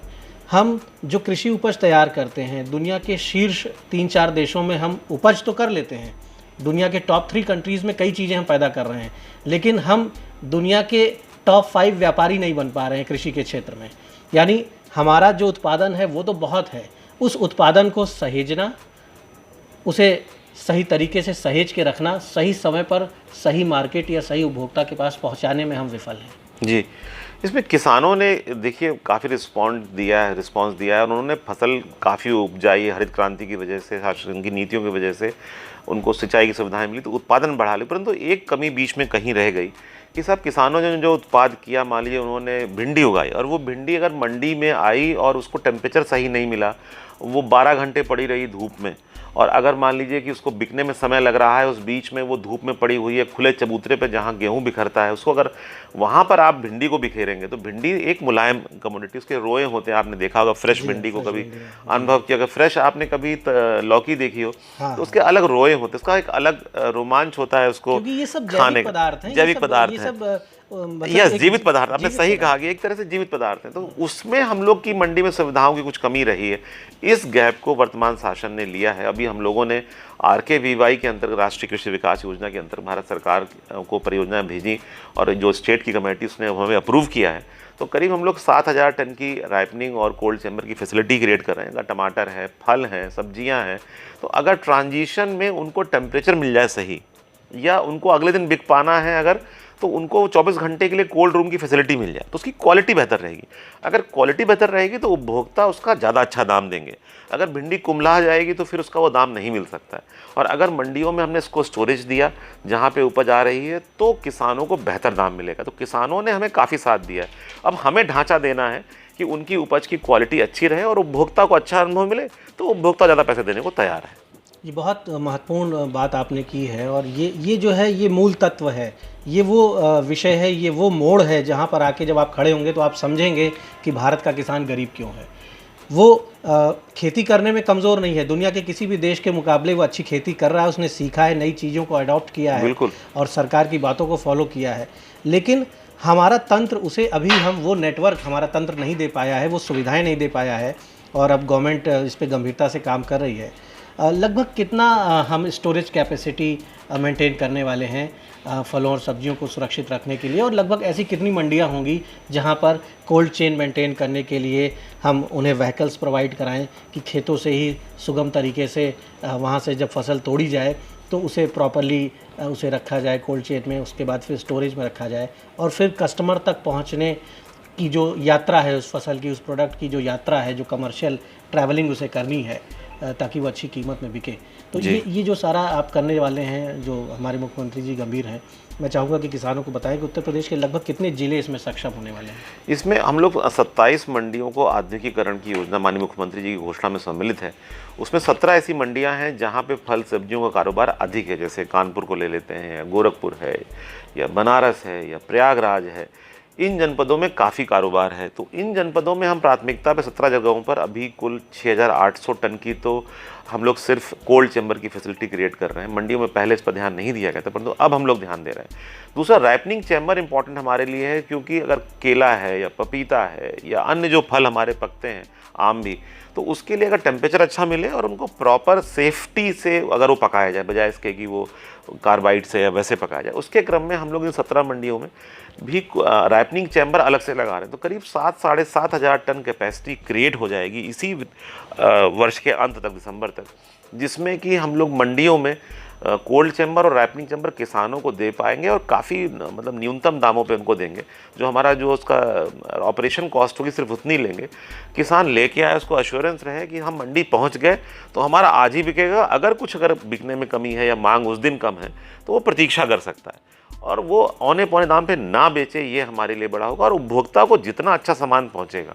Speaker 2: हम जो कृषि उपज तैयार करते हैं, दुनिया के शीर्ष 3-4 देशों में हम उपज तो कर लेते हैं, दुनिया के टॉप 3 कंट्रीज़ में कई चीज़ें हम पैदा कर रहे हैं, लेकिन हम दुनिया के टॉप 5 व्यापारी नहीं बन पा रहे हैं कृषि के क्षेत्र में। यानी हमारा जो उत्पादन है वो तो बहुत है, उस उत्पादन को सहेजना, उसे सही तरीके से सहेज के रखना, सही समय पर सही मार्केट या सही उपभोक्ता के पास पहुंचाने में हम विफल हैं।
Speaker 3: जी, इसमें किसानों ने देखिए काफ़ी रिस्पॉन्स दिया है, और उन्होंने फसल काफ़ी उपजाई है, हरित क्रांति की वजह से, शासन की नीतियों की वजह से उनको सिंचाई की सुविधाएं मिली, तो उत्पादन बढ़ा ली। परंतु एक कमी बीच में कहीं रह गई कि साहब किसानों ने जो उत्पाद किया, मान लीजिए उन्होंने भिंडी उगाई, और वो भिंडी अगर मंडी में आई और उसको टेम्परेचर सही नहीं मिला, वो 12 घंटे पड़ी रही धूप में, और अगर मान लीजिए कि उसको बिकने में समय लग रहा है, उस बीच में वो धूप में पड़ी हुई है खुले चबूतरे पे जहाँ गेहूं बिखरता है, उसको अगर वहाँ पर आप भिंडी को बिखेरेंगे तो भिंडी एक मुलायम कमोडिटी, उसके रोए होते हैं, आपने देखा होगा फ्रेश भिंडी को कभी अनुभव किया, अगर फ्रेश आपने कभी लौकी देखी हो तो उसके अलग रोए होते हैं, उसका एक अलग रोमांच होता है उसको
Speaker 2: क्योंकि ये सब
Speaker 3: खाने
Speaker 2: जैविक पदार्थ हैं,
Speaker 3: जैविक पदार्थ
Speaker 2: ये
Speaker 3: हैं।
Speaker 2: सब मतलब
Speaker 3: यस,
Speaker 2: एक
Speaker 3: जीवित पदार्थ, आपने
Speaker 2: जीवित
Speaker 3: सही
Speaker 2: पदार्थ।
Speaker 3: कहा कि एक तरह से जीवित पदार्थ हैं, तो उसमें हम लोग की मंडी में सुविधाओं की कुछ कमी रही है। इस गैप को वर्तमान शासन ने लिया है। अभी हम लोगों ने RKVY के अंतर्गत, राष्ट्रीय कृषि विकास योजना के अंतर्गत भारत सरकार को परियोजना भेजी और जो स्टेट की कमेटी उसने हमें अप्रूव किया है, तो करीब हम लोग 7,000 टन की राइपनिंग और कोल्ड चैम्बर की फैसिलिटी क्रिएट कर रहे हैं। टमाटर है, फल हैं, सब्जियां हैं, तो अगर ट्रांजिशन में उनको टेम्परेचर मिल जाए सही, या उनको अगले दिन बिक पाना है अगर, तो उनको 24 घंटे के लिए कोल्ड रूम की फैसिलिटी मिल जाए तो उसकी क्वालिटी बेहतर रहेगी। अगर क्वालिटी बेहतर रहेगी तो उपभोक्ता उसका ज़्यादा अच्छा दाम देंगे। अगर भिंडी कुम्हला जाएगी तो फिर उसका वो दाम नहीं मिल सकता है। और अगर मंडियों में हमने इसको स्टोरेज दिया जहाँ पे उपज आ रही है तो किसानों को बेहतर दाम मिलेगा। तो किसानों ने हमें काफ़ी साथ दिया है। अब हमें ढांचा देना है कि उनकी उपज की क्वालिटी अच्छी रहे और उपभोक्ता को अच्छा अनुभव मिले, तो उपभोक्ता ज़्यादा पैसे देने को तैयार है।
Speaker 2: ये बहुत महत्वपूर्ण बात आपने की है और ये जो है ये मूल तत्व है, ये वो विषय है, ये वो मोड़ है जहाँ पर आके जब आप खड़े होंगे तो आप समझेंगे कि भारत का किसान गरीब क्यों है। वो खेती करने में कमज़ोर नहीं है, दुनिया के किसी भी देश के मुकाबले वो अच्छी खेती कर रहा है, उसने सीखा है, नई चीज़ों को अडॉप्ट किया है और सरकार की बातों को फॉलो किया है। लेकिन हमारा तंत्र उसे अभी वो नेटवर्क हमारा तंत्र नहीं दे पाया है, वो सुविधाएँ नहीं दे पाया है और अब गवर्नमेंट इस पर गंभीरता से काम कर रही है। लगभग कितना हम स्टोरेज कैपेसिटी मेंटेन करने वाले हैं फलों और सब्जियों को सुरक्षित रखने के लिए, और लगभग ऐसी कितनी मंडियां होंगी जहां पर कोल्ड चेन मेंटेन करने के लिए हम उन्हें व्हीकल्स प्रोवाइड कराएं कि खेतों से ही सुगम तरीके से वहां से जब फसल तोड़ी जाए तो उसे प्रॉपरली उसे रखा जाए कोल्ड चेन में, उसके बाद फिर स्टोरेज में रखा जाए और फिर कस्टमर तक पहुँचने की जो यात्रा है उस फसल की, उस प्रोडक्ट की जो यात्रा है, जो कमर्शियल ट्रैवलिंग उसे करनी है ताकि वो अच्छी कीमत में बिके। तो ये जो सारा आप करने वाले हैं, जो हमारे मुख्यमंत्री जी गंभीर हैं, मैं चाहूँगा कि किसानों को बताएं कि उत्तर प्रदेश के लगभग कितने जिले इसमें सक्षम होने वाले हैं।
Speaker 3: इसमें हम लोग 27 मंडियों को आधुनिकीकरण की योजना माननीय मुख्यमंत्री जी की घोषणा में सम्मिलित है। उसमें 17 ऐसी मंडियां हैं जहां पे फल सब्जियों का कारोबार अधिक है, जैसे कानपुर को ले लेते हैं, या गोरखपुर है, या बनारस है, या प्रयागराज है। इन जनपदों में काफ़ी कारोबार है। तो इन जनपदों में हम प्राथमिकता पे 17 जगहों पर अभी कुल 6,800 टन की तो हम लोग सिर्फ कोल्ड चैम्बर की फैसिलिटी क्रिएट कर रहे हैं। मंडियों में पहले इस पर ध्यान नहीं दिया गया था, परंतु अब हम लोग ध्यान दे रहे हैं। दूसरा, राइपनिंग चैम्बर इंपॉर्टेंट हमारे लिए है, क्योंकि अगर केला है या पपीता है या अन्य जो फल हमारे पकते हैं, आम भी, तो उसके लिए अगर टेम्परेचर अच्छा मिले और उनको प्रॉपर सेफ्टी से अगर वो पकाया जाए, बजाय इसके कि वो कार्बाइड से या वैसे पकाया जाए, उसके क्रम में हम लोग इन 17 मंडियों में भी राइपनिंग चैम्बर अलग से लगा रहे हैं। तो करीब 7,000-7,500 टन कैपेसिटी क्रिएट हो जाएगी इसी वर्ष के अंत तक, दिसंबर तक, जिसमें कि हम लोग मंडियों में कोल्ड चैम्बर और राइपनिंग चैम्बर किसानों को दे पाएंगे और काफ़ी मतलब न्यूनतम दामों पे उनको देंगे। जो हमारा जो उसका ऑपरेशन कॉस्ट होगी सिर्फ उतनी लेंगे। किसान लेके आए, उसको एश्योरेंस रहे कि हम मंडी पहुंच गए तो हमारा आज ही बिकेगा। अगर बिकने में कमी है या मांग उस दिन कम है तो वो प्रतीक्षा कर सकता है और वो औने पौने दाम पे ना बेचे, ये हमारे लिए बड़ा होगा। और उपभोक्ता को जितना अच्छा सामान पहुँचेगा,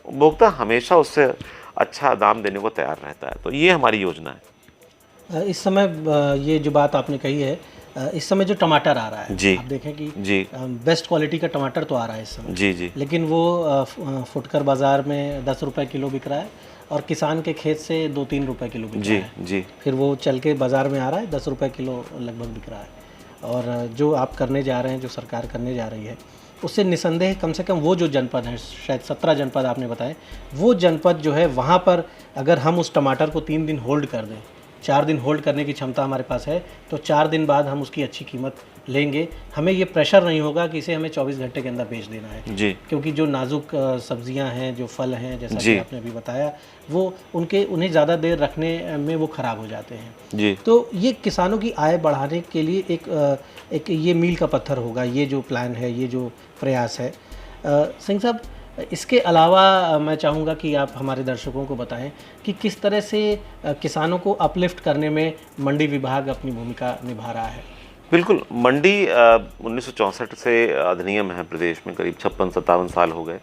Speaker 3: उपभोक्ता हमेशा उससे अच्छा दाम देने को तैयार रहता है। तो ये हमारी योजना है।
Speaker 2: इस समय ये जो बात आपने कही है, इस समय जो टमाटर आ रहा है
Speaker 3: जी,
Speaker 2: आप देखें कि
Speaker 3: जी,
Speaker 2: बेस्ट क्वालिटी का टमाटर तो आ रहा है इस समय,
Speaker 3: जी जी,
Speaker 2: लेकिन वो फुटकर बाज़ार में 10 रुपये किलो बिक रहा है और किसान के खेत से 2-3 रुपये किलो बिक रहा है।
Speaker 3: जी,
Speaker 2: फिर वो चल के बाज़ार में आ रहा है 10 रुपये किलो लगभग बिक रहा है। और जो आप करने जा रहे हैं, जो सरकार करने जा रही है, उससे निसंदेह कम से कम वो जो जनपद हैं, शायद 17 जनपद आपने बताए, वो जनपद जो है वहाँ पर अगर हम उस टमाटर को 3 दिन होल्ड कर दें, 4 दिन होल्ड करने की क्षमता हमारे पास है, तो 4 दिन बाद हम उसकी अच्छी कीमत लेंगे। हमें ये प्रेशर नहीं होगा कि इसे हमें 24 घंटे के अंदर बेच देना है
Speaker 3: जी,
Speaker 2: क्योंकि जो नाजुक सब्जियां हैं, जो फल हैं, जैसा कि आपने अभी बताया, वो उन्हें ज़्यादा देर रखने में वो ख़राब हो जाते हैं
Speaker 3: जी।
Speaker 2: तो ये किसानों की आय बढ़ाने के लिए एक ये मील का पत्थर होगा, ये जो प्लान है, ये जो प्रयास है। सिंह साहब, इसके अलावा मैं चाहूँगा कि आप हमारे दर्शकों को बताएं कि किस तरह से किसानों को अपलिफ्ट करने में मंडी विभाग अपनी भूमिका निभा रहा है।
Speaker 3: बिल्कुल, मंडी 1964 से अधिनियम है प्रदेश में, करीब 56-57 साल हो गए।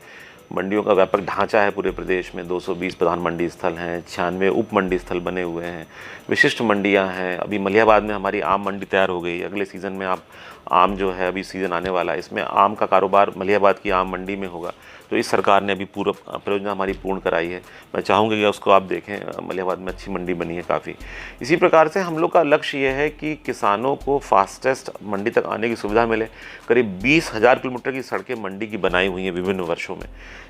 Speaker 3: मंडियों का व्यापक ढांचा है पूरे प्रदेश में। 220 प्रधान मंडी स्थल हैं, 96 उप मंडी स्थल बने हुए हैं, विशिष्ट मंडियां हैं। अभी मलिहाबाद में हमारी आम मंडी तैयार हो गई। अगले सीज़न में आप आम जो है, अभी सीज़न आने वाला है, इसमें आम का कारोबार मलिहाबाद की आम मंडी में होगा। तो इस सरकार ने अभी पूरा परियोजना हमारी पूर्ण कराई है। मैं चाहूँगा कि उसको आप देखें, मलिहाबाद में अच्छी मंडी बनी है काफ़ी। इसी प्रकार से हम लोग का लक्ष्य ये है कि किसानों को फास्टेस्ट मंडी तक आने की सुविधा मिले। करीब 20,000 किलोमीटर की सड़कें मंडी की बनाई हुई हैं विभिन्न वर्षों में,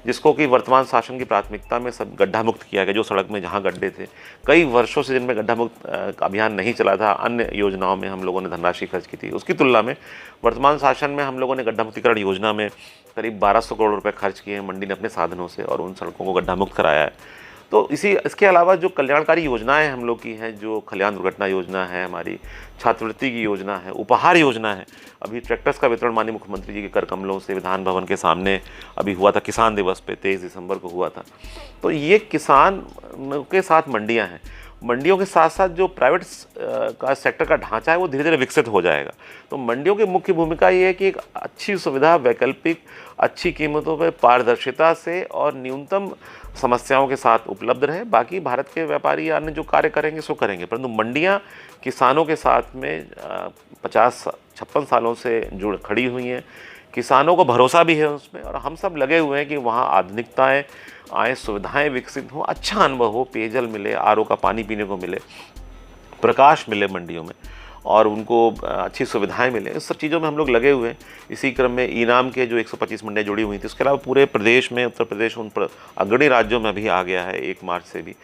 Speaker 3: जिसको कि वर्तमान शासन की प्राथमिकता में सब गड्ढा मुक्त किया गया। जो सड़क में जहाँ गड्ढे थे, कई वर्षों से जिनमें गड्ढा मुक्त अभियान नहीं चला था, अन्य योजनाओं में हम लोगों ने धनराशि खर्च की थी। उसकी तुलना में वर्तमान शासन में हम लोगों ने गड्ढा मुक्तिकरण योजना में करीब 1200 करोड़ रुपए खर्च किए हैं मंडी ने अपने साधनों से, और उन सड़कों को गड्ढा मुक्त कराया है। तो इसके अलावा जो कल्याणकारी योजनाएं हम लोग की हैं, जो कल्याण दुर्घटना योजना है, हमारी छात्रवृत्ति की योजना है, उपहार योजना है। अभी ट्रैक्टर्स का वितरण माननीय मुख्यमंत्री जी के कर कमलों से विधान भवन के सामने अभी हुआ था, किसान दिवस पे 23 दिसंबर को हुआ था। तो ये किसान के साथ मंडियाँ हैं। मंडियों के साथ साथ जो प्राइवेट का सेक्टर का ढांचा है वो धीरे धीरे विकसित हो जाएगा। तो मंडियों की मुख्य भूमिका ये है कि एक अच्छी सुविधा, वैकल्पिक, अच्छी कीमतों पर, पारदर्शिता से और न्यूनतम समस्याओं के साथ उपलब्ध रहे। बाकी भारत के व्यापारी या अन्य जो कार्य करेंगे सो करेंगे, परंतु मंडियां किसानों के साथ में 50-56 सालों से जुड़ खड़ी हुई हैं। किसानों को भरोसा भी है उसमें, और हम सब लगे हुए हैं कि वहाँ आधुनिकताएँ आए, सुविधाएं विकसित हों, अच्छा अनुभव हो, पेयजल मिले, आरओ का पानी पीने को मिले, प्रकाश मिले मंडियों में, और उनको अच्छी सुविधाएं मिले। इस सब चीज़ों में हम लोग लगे हुए हैं। इसी क्रम में ईनाम के जो 125 मंडियाँ जुड़ी हुई थी, उसके अलावा पूरे प्रदेश में उत्तर प्रदेश उन अग्रणी राज्यों में भी आ गया है 1 मार्च से भी,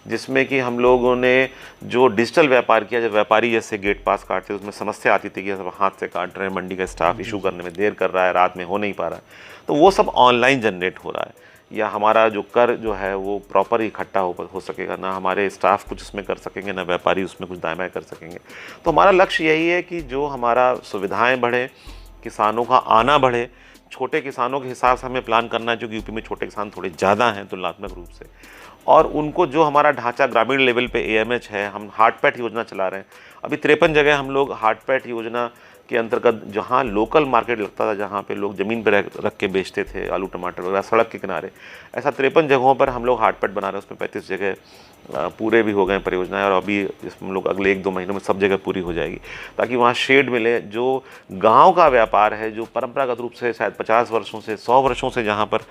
Speaker 3: जिसमें कि हम लोगों ने जो डिजिटल व्यापार किया। जब व्यापारी जैसे गेट पास काटते, उसमें समस्या आती थी कि सब हाथ से काट रहे हैं, मंडी का स्टाफ इशू करने में देर कर रहा है, रात में हो नहीं पा रहा है, तो वो सब ऑनलाइन जनरेट हो रहा है। या हमारा जो कर जो है वो प्रॉपर इकट्ठा हो सकेगा, ना हमारे स्टाफ कुछ उसमें कर सकेंगे, ना व्यापारी उसमें कुछ दाएं बाएं कर सकेंगे। तो हमारा लक्ष्य यही है कि जो हमारा सुविधाएं बढ़े, किसानों का आना बढ़े। छोटे किसानों के हिसाब से हमें प्लान करना है, क्योंकि यूपी में छोटे किसान थोड़े ज़्यादा हैं तुलनात्मक रूप से, और उनको जो हमारा ढांचा ग्रामीण लेवल पे AMH है, हम हार्टपैट योजना चला रहे हैं। अभी 53 जगह हम लोग हार्टपैट योजना के अंतर्गत, जहाँ लोकल मार्केट लगता था, जहाँ पे लोग ज़मीन पर रख के बेचते थे आलू टमाटर वगैरह सड़क के किनारे, ऐसा 53 जगहों पर हम लोग हार्टपैट बना रहे हैं। उसमें 35 जगह पूरे भी हो गए परियोजनाएं, और अभी इसमें हम लोग अगले 1-2 महीनों में सब जगह पूरी हो जाएगी, ताकि वहाँ शेड मिले। जो गांव का व्यापार है, जो परंपरागत रूप से शायद 50 वर्षों से 100 वर्षों से जहाँ पर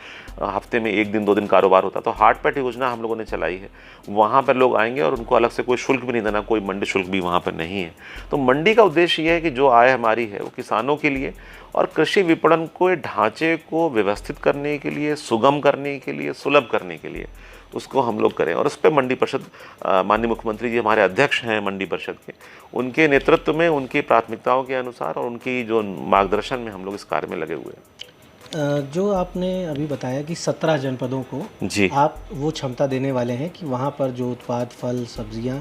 Speaker 3: हफ्ते में 1 दिन 2 दिन कारोबार होता, तो हार्टपैट योजना हम लोगों ने चलाई है। वहाँ पर लोग आएंगे और उनको अलग से कोई शुल्क भी नहीं देना, कोई मंडी शुल्क भी वहाँ पर नहीं है। तो मंडी का उद्देश्य ये है कि जो आय हमारी है वो किसानों के लिए, और कृषि विपणन को ढांचे को व्यवस्थित करने के लिए, सुगम करने के लिए, सुलभ करने के लिए उसको हम लोग करें। और उस पर मंडी परिषद, माननीय मुख्यमंत्री जी हमारे अध्यक्ष हैं मंडी परिषद के, उनके नेतृत्व में, उनकी प्राथमिकताओं के अनुसार और उनकी जो मार्गदर्शन में हम लोग इस कार्य में लगे हुए हैं।
Speaker 2: जो आपने अभी बताया कि 17 जनपदों को
Speaker 3: जी
Speaker 2: आप वो क्षमता देने वाले हैं कि वहाँ पर जो उत्पाद, फल, सब्जियाँ,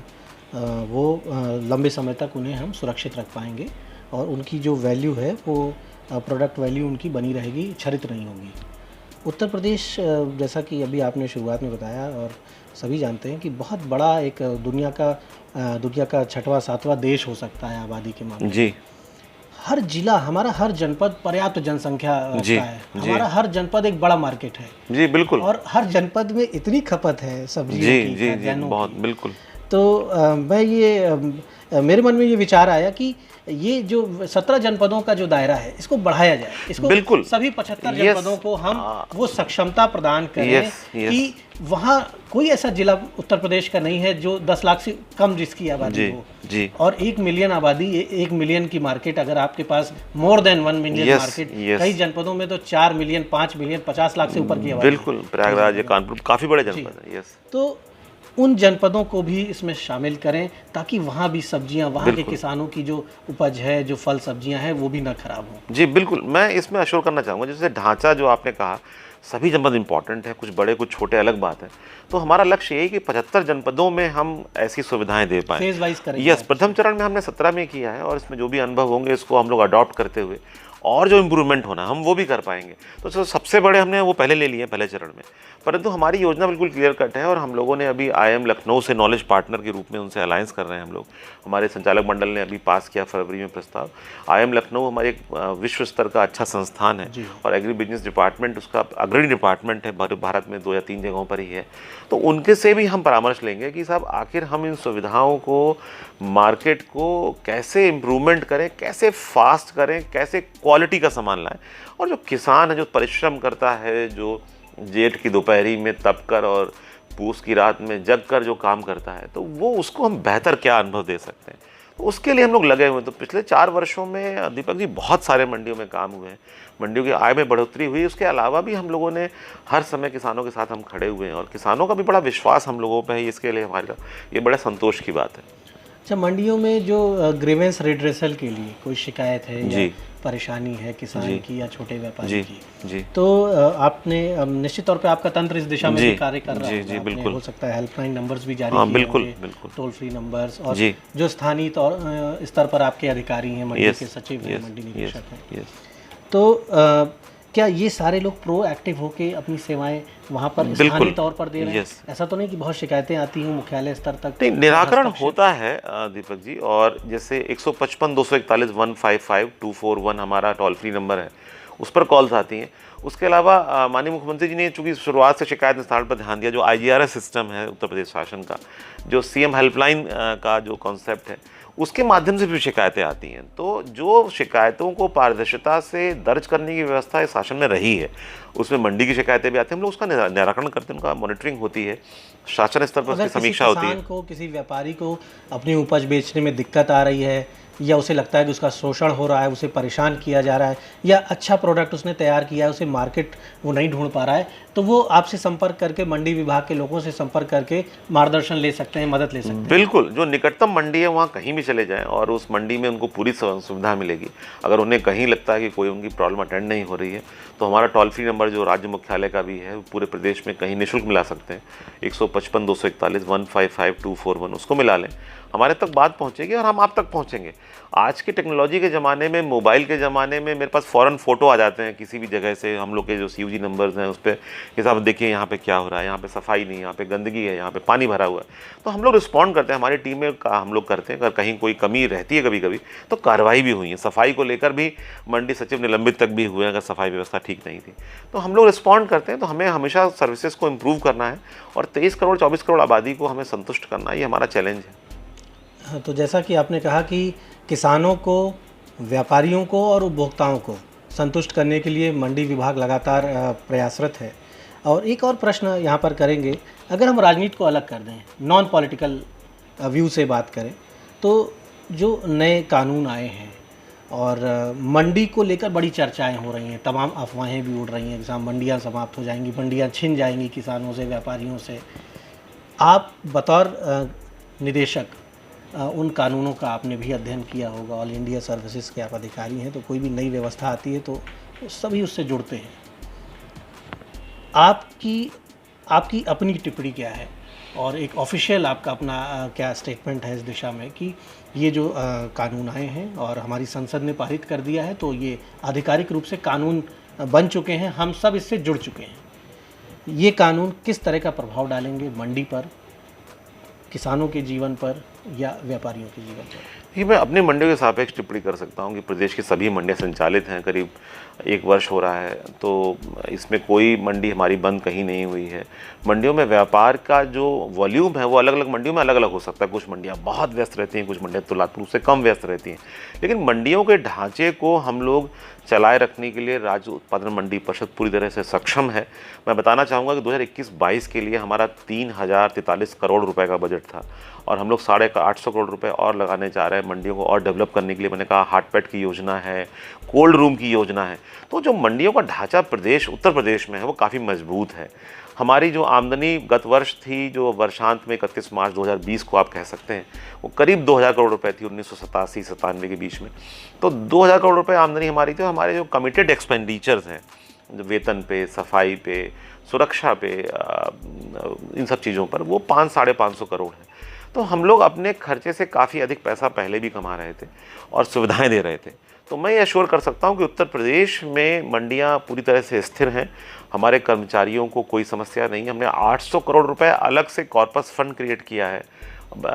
Speaker 2: वो लंबे समय तक उन्हें हम सुरक्षित रख पाएंगे, और उनकी जो वैल्यू है वो प्रोडक्ट वैल्यू उनकी बनी रहेगी, क्षरित नहीं होगी। उत्तर प्रदेश, जैसा कि अभी आपने शुरुआत में बताया और सभी जानते हैं कि बहुत बड़ा एक दुनिया का 6वां 7वां देश हो सकता है आबादी के मामले में।
Speaker 3: जी।
Speaker 2: हर जिला, हमारा हर जनपद पर्याप्त जनसंख्या रखता है। हमारा हर जनपद एक बड़ा मार्केट है।
Speaker 3: जी बिल्कुल।
Speaker 2: और हर जनपद में इतनी खपत है सब्जियों की,
Speaker 3: जी बहुत बिल्कुल।
Speaker 2: तो मेरे मन में ये विचार आया कि ये जो 17 जनपदों का जो दायरा है, इसको बढ़ाया जाए, इसको
Speaker 3: बिल्कुल
Speaker 2: सभी 75 जनपदों को हम वो सक्षमता प्रदान करें कि वहाँ कोई ऐसा जिला उत्तर प्रदेश का नहीं है जो 10 लाख से कम जिसकी आबादी हो।
Speaker 3: जी।
Speaker 2: और 1 मिलियन आबादी, 1 मिलियन की मार्केट, अगर आपके पास मोर देन 1 मिलियन मार्केट, कई जनपदों में तो 4 मिलियन, 5 मिलियन, 50 लाख से ऊपर की आबादी।
Speaker 3: बिल्कुल, प्रयागराज, कानपुर काफ़ी बड़े जनपद हैं। यस।
Speaker 2: तो उन जनपदों को भी इसमें शामिल करें, ताकि वहाँ भी सब्जियाँ, वहाँ के किसानों की जो उपज है, जो फल सब्जियाँ हैं, वो भी ना खराब हो।
Speaker 3: जी बिल्कुल। मैं इसमें अश्योर करना चाहूँगा, जैसे ढांचा जो आपने कहा, सभी जनपद इंपॉर्टेंट है, कुछ बड़े कुछ छोटे अलग बात है। तो हमारा लक्ष्य यही कि 75 जनपदों में हम ऐसी सुविधाएं दे पाएँ।
Speaker 2: फेज वाइज करें।
Speaker 3: यस, प्रथम चरण में हमने 17 में किया है, और इसमें जो भी अनुभव होंगे इसको हम लोग अडॉप्ट करते हुए और जो इम्प्रूवमेंट होना हम वो भी कर पाएंगे। तो जो सबसे बड़े हमने वो पहले ले लिए पहले चरण में, परंतु हमारी योजना बिल्कुल क्लियर कट है और हम लोगों ने अभी IIM लखनऊ से नॉलेज पार्टनर के रूप में उनसे अलायंस कर रहे हैं हम लोग। हमारे संचालक मंडल ने अभी पास किया फरवरी में प्रस्ताव। IIM लखनऊ हमारे एक विश्व स्तर का अच्छा संस्थान है और एग्री बिजनेस डिपार्टमेंट उसका अग्रणी डिपार्टमेंट है, भारत में 2 या 3 जगहों पर ही है। तो उनके से भी हम परामर्श लेंगे कि साहब आखिर हम इन सुविधाओं को, मार्केट को कैसे इम्प्रूवमेंट करें, कैसे फास्ट करें, कैसे क्वालिटी का सामान लाएं। और जो किसान है, जो परिश्रम करता है, जो जेठ की दोपहरी में तप कर और पूस की रात में जग कर जो काम करता है, तो वो उसको हम बेहतर क्या अनुभव दे सकते हैं, तो उसके लिए हम लोग लगे हुए हैं। तो पिछले 4 वर्षों में दीपक जी बहुत सारे मंडियों में काम हुए हैं, मंडियों की आय में बढ़ोतरी हुई। उसके अलावा भी हम लोगों ने हर समय किसानों के साथ हम खड़े हुए हैं और किसानों का भी बड़ा विश्वास हम लोगों पे है। इसके लिए हमारा ये बड़े संतोष की बात है।
Speaker 2: अच्छा, मंडियों में जो ग्रीवेंस रिड्रेसल के लिए कोई शिकायत है या परेशानी है किसान की या छोटे व्यापारी की, तो आपने निश्चित तौर पे आपका तंत्र इस दिशा में भी कार्य कर रहा है। बिल्कुल, हो सकता है हेल्पलाइन नंबर्स भी जारी किए
Speaker 3: बिल्कुल,
Speaker 2: टोल फ्री नंबर्स, और जो स्थानीय स्तर पर आपके अधिकारी हैं, मंडी के सचिव हैं, मंडी निदेशक हैं, तो क्या ये सारे लोग प्रोएक्टिव होकर अपनी सेवाएं वहाँ पर स्थानीय तौर पर दे रहे हैं? ऐसा तो नहीं कि बहुत शिकायतें आती हैं मुख्यालय स्तर तक?
Speaker 3: नहीं, निराकरण होता है दीपक जी। और जैसे 155 241 155 241 हमारा टोल फ्री नंबर है, उस पर कॉल्स आती हैं। उसके अलावा माननीय मुख्यमंत्री जी ने चूंकि शुरुआत से शिकायत निस्तारण पर ध्यान दिया, जो IGRS सिस्टम है उत्तर प्रदेश शासन का, जो CM हेल्पलाइन का जो कॉन्सेप्ट है, उसके माध्यम से भी शिकायतें आती हैं। तो जो शिकायतों को पारदर्शिता से दर्ज करने की व्यवस्था इस शासन में रही है, उसमें मंडी की शिकायतें भी आती हैं, हम लोग उसका निराकरण करते हैं, उनका मॉनिटरिंग होती है, शासन स्तर पर उसकी समीक्षा होती है।
Speaker 2: किसी व्यापारी को अपनी उपज बेचने में दिक्कत आ रही है, या उसे लगता है कि उसका शोषण हो रहा है, उसे परेशान किया जा रहा है, या अच्छा प्रोडक्ट उसने तैयार किया है, उसे मार्केट वो नहीं ढूंढ पा रहा है, तो वो आपसे संपर्क करके, मंडी विभाग के लोगों से संपर्क करके मार्गदर्शन ले सकते हैं, मदद ले सकते हैं।
Speaker 3: बिल्कुल, जो निकटतम मंडी है वहाँ कहीं भी चले जाएं और उस मंडी में उनको पूरी सुविधा मिलेगी। अगर उन्हें कहीं लगता है कि कोई उनकी प्रॉब्लम अटेंड नहीं हो रही है, तो हमारा टोल फ्री नंबर जो राज्य मुख्यालय का भी है, पूरे प्रदेश में कहीं निःशुल्क मिला सकते हैं, 155 241 155 241, उसको मिला लें, हमारे तक बात पहुंचेगी और हम आप तक पहुंचेंगे। आज की टेक्नोलॉजी के ज़माने में, मोबाइल के ज़माने में मेरे पास फ़ौरन फ़ोटो आ जाते हैं किसी भी जगह से, हम लोग के जो CUG नंबर्स हैं उस पर, कि साहब देखिए यहाँ पे क्या हो रहा है, यहाँ पे सफाई नहीं, यहाँ पे गंदगी है, यहाँ पे पानी भरा हुआ है, तो हम लोग रिस्पॉन्ड करते हैं। हमारी टीम में हम लोग करते हैं। अगर कहीं कोई कमी रहती है कभी कभी, तो कार्रवाई भी हुई है। सफाई को लेकर भी मंडी सचिव निलंबित तक भी हुए, अगर सफाई व्यवस्था ठीक नहीं थी, तो हम लोग रिस्पॉन्ड करते हैं। तो हमें हमेशा सर्विसेज को इम्प्रूव करना है और 23 करोड़ 24 करोड़ आबादी को हमें संतुष्ट करना है, ये हमारा चैलेंज है।
Speaker 2: तो जैसा कि आपने कहा कि किसानों को, व्यापारियों को और उपभोक्ताओं को संतुष्ट करने के लिए मंडी विभाग लगातार प्रयासरत है। और एक और प्रश्न यहाँ पर करेंगे, अगर हम राजनीति को अलग कर दें, नॉन पॉलिटिकल व्यू से बात करें, तो जो नए कानून आए हैं और मंडी को लेकर बड़ी चर्चाएं हो रही हैं, तमाम अफवाहें भी उड़ रही हैं, जैसे मंडियाँ समाप्त हो जाएंगी, मंडियाँ छिन जाएंगी किसानों से, व्यापारियों से। आप बतौर निदेशक उन कानूनों का आपने भी अध्ययन किया होगा, ऑल इंडिया सर्विसेज के आप अधिकारी हैं, तो कोई भी नई व्यवस्था आती है तो सभी उससे जुड़ते हैं। आपकी अपनी टिप्पणी क्या है और एक ऑफिशियल आपका अपना क्या स्टेटमेंट है इस दिशा में कि ये जो कानून आए हैं और हमारी संसद ने पारित कर दिया है, तो ये आधिकारिक रूप से कानून बन चुके हैं, हम सब इससे जुड़ चुके हैं, ये कानून किस तरह का प्रभाव डालेंगे मंडी पर, किसानों के जीवन पर या व्यापारियों के जीवन पर?
Speaker 3: ये मैं अपनी मंडियों के सापेक्ष टिप्पणी कर सकता हूँ कि प्रदेश की सभी मंडियाँ संचालित हैं, करीब 1 वर्ष हो रहा है, तो इसमें कोई मंडी हमारी बंद कहीं नहीं हुई है। मंडियों में व्यापार का जो वॉल्यूम है वो अलग अलग मंडियों में अलग अलग हो सकता है। कुछ मंडियाँ बहुत व्यस्त रहती हैं, कुछ मंडियाँ तुलनात्मक रूप से कम व्यस्त रहती हैं, लेकिन मंडियों के ढांचे को हम लोग चलाए रखने के लिए राज्य उत्पादन मंडी परिषद पूरी तरह से सक्षम है। मैं बताना चाहूँगा कि 2021-22 के लिए हमारा 3043 करोड़ रुपए का बजट था और हम लोग 850 करोड़ रुपए और लगाने जा रहे हैं मंडियों को और डेवलप करने के लिए। मैंने कहा हार्टपैड की योजना है, कोल्ड रूम की योजना है। तो जो मंडियों का ढांचा उत्तर प्रदेश में है वो काफ़ी मजबूत है। हमारी जो आमदनी गत वर्ष थी, जो वर्षांत में 31 मार्च 2020 को आप कह सकते हैं, वो करीब 2000 करोड़ रुपए थी 1987-97 के बीच में। तो 2000 करोड़ रुपए आमदनी हमारी थी। हमारे जो कमिटेड एक्सपेंडिचर्स हैं, जो वेतन पे, सफाई पे, सुरक्षा पे, इन सब चीज़ों पर, वो 500-550 करोड़ है। तो हम लोग अपने खर्चे से काफ़ी अधिक पैसा पहले भी कमा रहे थे और सुविधाएं दे रहे थे। तो मैं ये एश्योर कर सकता हूँ कि उत्तर प्रदेश में मंडियाँ पूरी तरह से स्थिर हैं। हमारे कर्मचारियों को कोई समस्या नहीं है। हमने 800 करोड़ रुपए अलग से कॉर्पस फंड क्रिएट किया है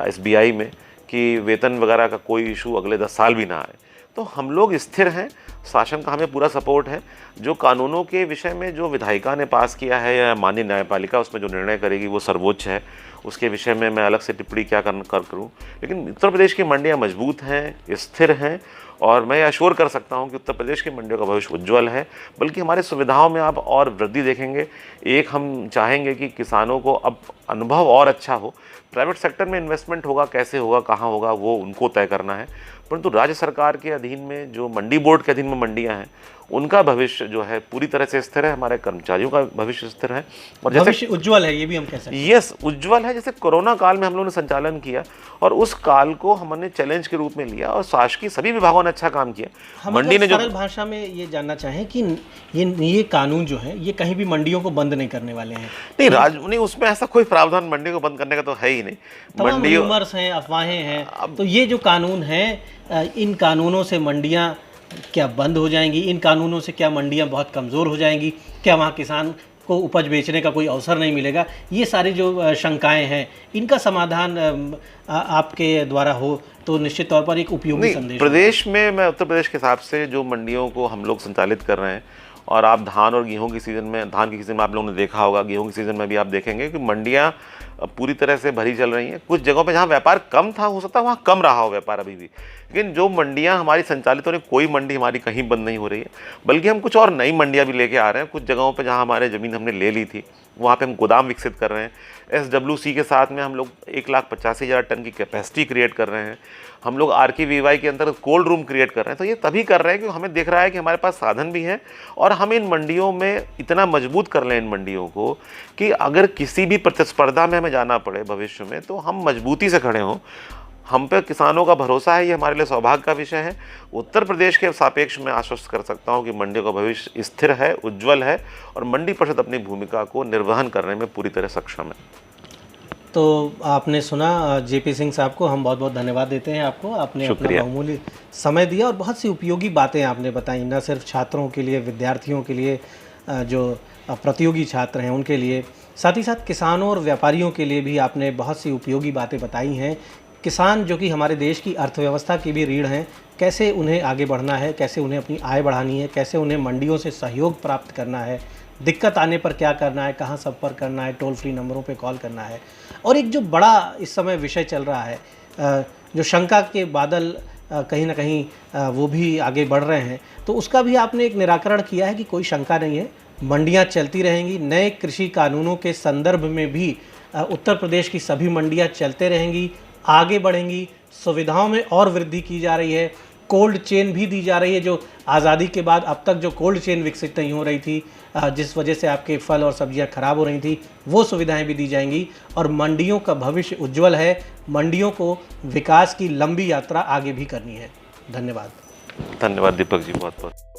Speaker 3: SBI में कि वेतन वगैरह का कोई इशू अगले 10 साल भी ना आए। तो हम लोग स्थिर हैं, शासन का हमें पूरा सपोर्ट है। जो कानूनों के विषय में जो विधायिका ने पास किया है या माननीय न्यायपालिका उसमें जो निर्णय करेगी वो सर्वोच्च है, उसके विषय में मैं अलग से टिप्पणी क्या करूँ। लेकिन उत्तर प्रदेश की मंडियाँ मजबूत हैं, स्थिर हैं और मैं अश्योर कर सकता हूं कि उत्तर प्रदेश की मंडियों का भविष्य उज्ज्वल है। बल्कि हमारे सुविधाओं में आप और वृद्धि देखेंगे। एक हम चाहेंगे कि किसानों को अब अनुभव और अच्छा हो। प्राइवेट सेक्टर में इन्वेस्टमेंट होगा, कैसे होगा, कहाँ होगा, वो उनको तय करना है, परंतु राज्य सरकार के अधीन में जो मंडी बोर्ड के अधीन में मंडियां हैं उनका भविष्य जो है पूरी तरह से स्थिर है। हमारे कर्मचारियों का भविष्य स्थिर है और जैसे
Speaker 2: भविष्य उज्ज्वल है, ये भी हम कह सकते हैं।
Speaker 3: यस, उज्ज्वल है। जैसे कोरोना काल में हम लोगों ने संचालन किया और उस काल को हमने चैलेंज के रूप में लिया और शासकीय सभी विभागों ने अच्छा काम किया।
Speaker 2: हम
Speaker 3: मंडी ने जो
Speaker 2: सरल भाषा में ये जानना चाहें कि ये कानून जो है ये कहीं भी मंडियों को बंद नहीं करने वाले हैं।
Speaker 3: नहीं, उसमें ऐसा कोई प्रावधान मंडी को बंद करने का तो है ही नहीं।
Speaker 2: तमाम रूमर्स हैं, अफवाहें हैं। तो ये जो कानून है, इन कानूनों से मंडियां क्या बंद हो जाएंगी? इन कानूनों से क्या मंडियां बहुत कमज़ोर हो जाएंगी? क्या वहाँ किसान को उपज बेचने का कोई अवसर नहीं मिलेगा? ये सारी जो शंकाएं हैं, इनका समाधान आपके द्वारा हो तो निश्चित तौर पर एक उपयोगी संदेश।
Speaker 3: प्रदेश में, मैं उत्तर प्रदेश के हिसाब से जो मंडियों को हम लोग संचालित कर रहे हैं, और आप धान और गेहूं की सीज़न में, धान की सीज़न में आप लोगों ने देखा होगा, गेहूं की सीज़न में भी आप देखेंगे कि मंडियां पूरी तरह से भरी चल रही हैं। कुछ जगहों पे जहां व्यापार कम था, हो सकता है वहां कम रहा हो व्यापार अभी भी, लेकिन जो मंडियां हमारी संचालित हो रही, कोई मंडी हमारी कहीं बंद नहीं हो रही है। बल्कि हम कुछ और नई मंडियां भी लेके आ रहे हैं। कुछ जगहों पे जहां हमारे ज़मीन हमने ले ली थी वहाँ पे हम गोदाम विकसित कर रहे हैं। SWC के साथ में हम लोग 1,85,000 टन की कैपेसिटी क्रिएट कर रहे हैं। हम लोग RKVY के अंतर्गत कोल्ड रूम क्रिएट कर रहे हैं। तो ये तभी कर रहे हैं कि हमें दिख रहा है कि हमारे पास साधन भी हैं और हम इन मंडियों में इतना मजबूत कर लें इन मंडियों को कि अगर किसी भी प्रतिस्पर्धा में हमें जाना पड़े भविष्य में तो हम मजबूती से खड़े हों। हम पे किसानों का भरोसा है, ये हमारे लिए सौभाग्य का विषय है। उत्तर प्रदेश के सापेक्ष मैं आश्वस्त कर सकता हूँ कि मंडियों का भविष्य स्थिर है, उज्ज्वल है और मंडी परिषद अपनी भूमिका को निर्वहन करने में पूरी तरह सक्षम है।
Speaker 2: तो आपने सुना JP सिंह साहब को हम बहुत बहुत धन्यवाद देते हैं आपको। आपने अपना बहुमूल्य समय दिया और बहुत सी उपयोगी बातें आपने बताई, न सिर्फ छात्रों के लिए, विद्यार्थियों के लिए, जो प्रतियोगी छात्र हैं उनके लिए, साथ ही साथ किसानों और व्यापारियों के लिए भी आपने बहुत सी उपयोगी बातें बताई हैं। किसान जो कि हमारे देश की अर्थव्यवस्था की भी रीढ़ हैं, कैसे उन्हें आगे बढ़ना है, कैसे उन्हें अपनी आय बढ़ानी है, कैसे उन्हें मंडियों से सहयोग प्राप्त करना है, दिक्कत आने पर क्या करना है, कहाँ संपर्क करना है, टोल फ्री नंबरों पे कॉल करना है। और एक जो बड़ा इस समय विषय चल रहा है, जो शंका के बादल कहीं ना कहीं वो भी आगे बढ़ रहे हैं, तो उसका भी आपने एक निराकरण किया है कि कोई शंका नहीं है, मंडियाँ चलती रहेंगी। नए कृषि कानूनों के संदर्भ में भी उत्तर प्रदेश की सभी मंडियाँ चलते रहेंगी, आगे बढ़ेंगी, सुविधाओं में और वृद्धि की जा रही है, कोल्ड चेन भी दी जा रही है। जो आज़ादी के बाद अब तक जो कोल्ड चेन विकसित नहीं हो रही थी, जिस वजह से आपके फल और सब्जियां खराब हो रही थी, वो सुविधाएं भी दी जाएंगी और मंडियों का भविष्य उज्ज्वल है। मंडियों को विकास की लंबी यात्रा आगे भी करनी है। धन्यवाद।
Speaker 3: धन्यवाद दीपक जी, बहुत बहुत।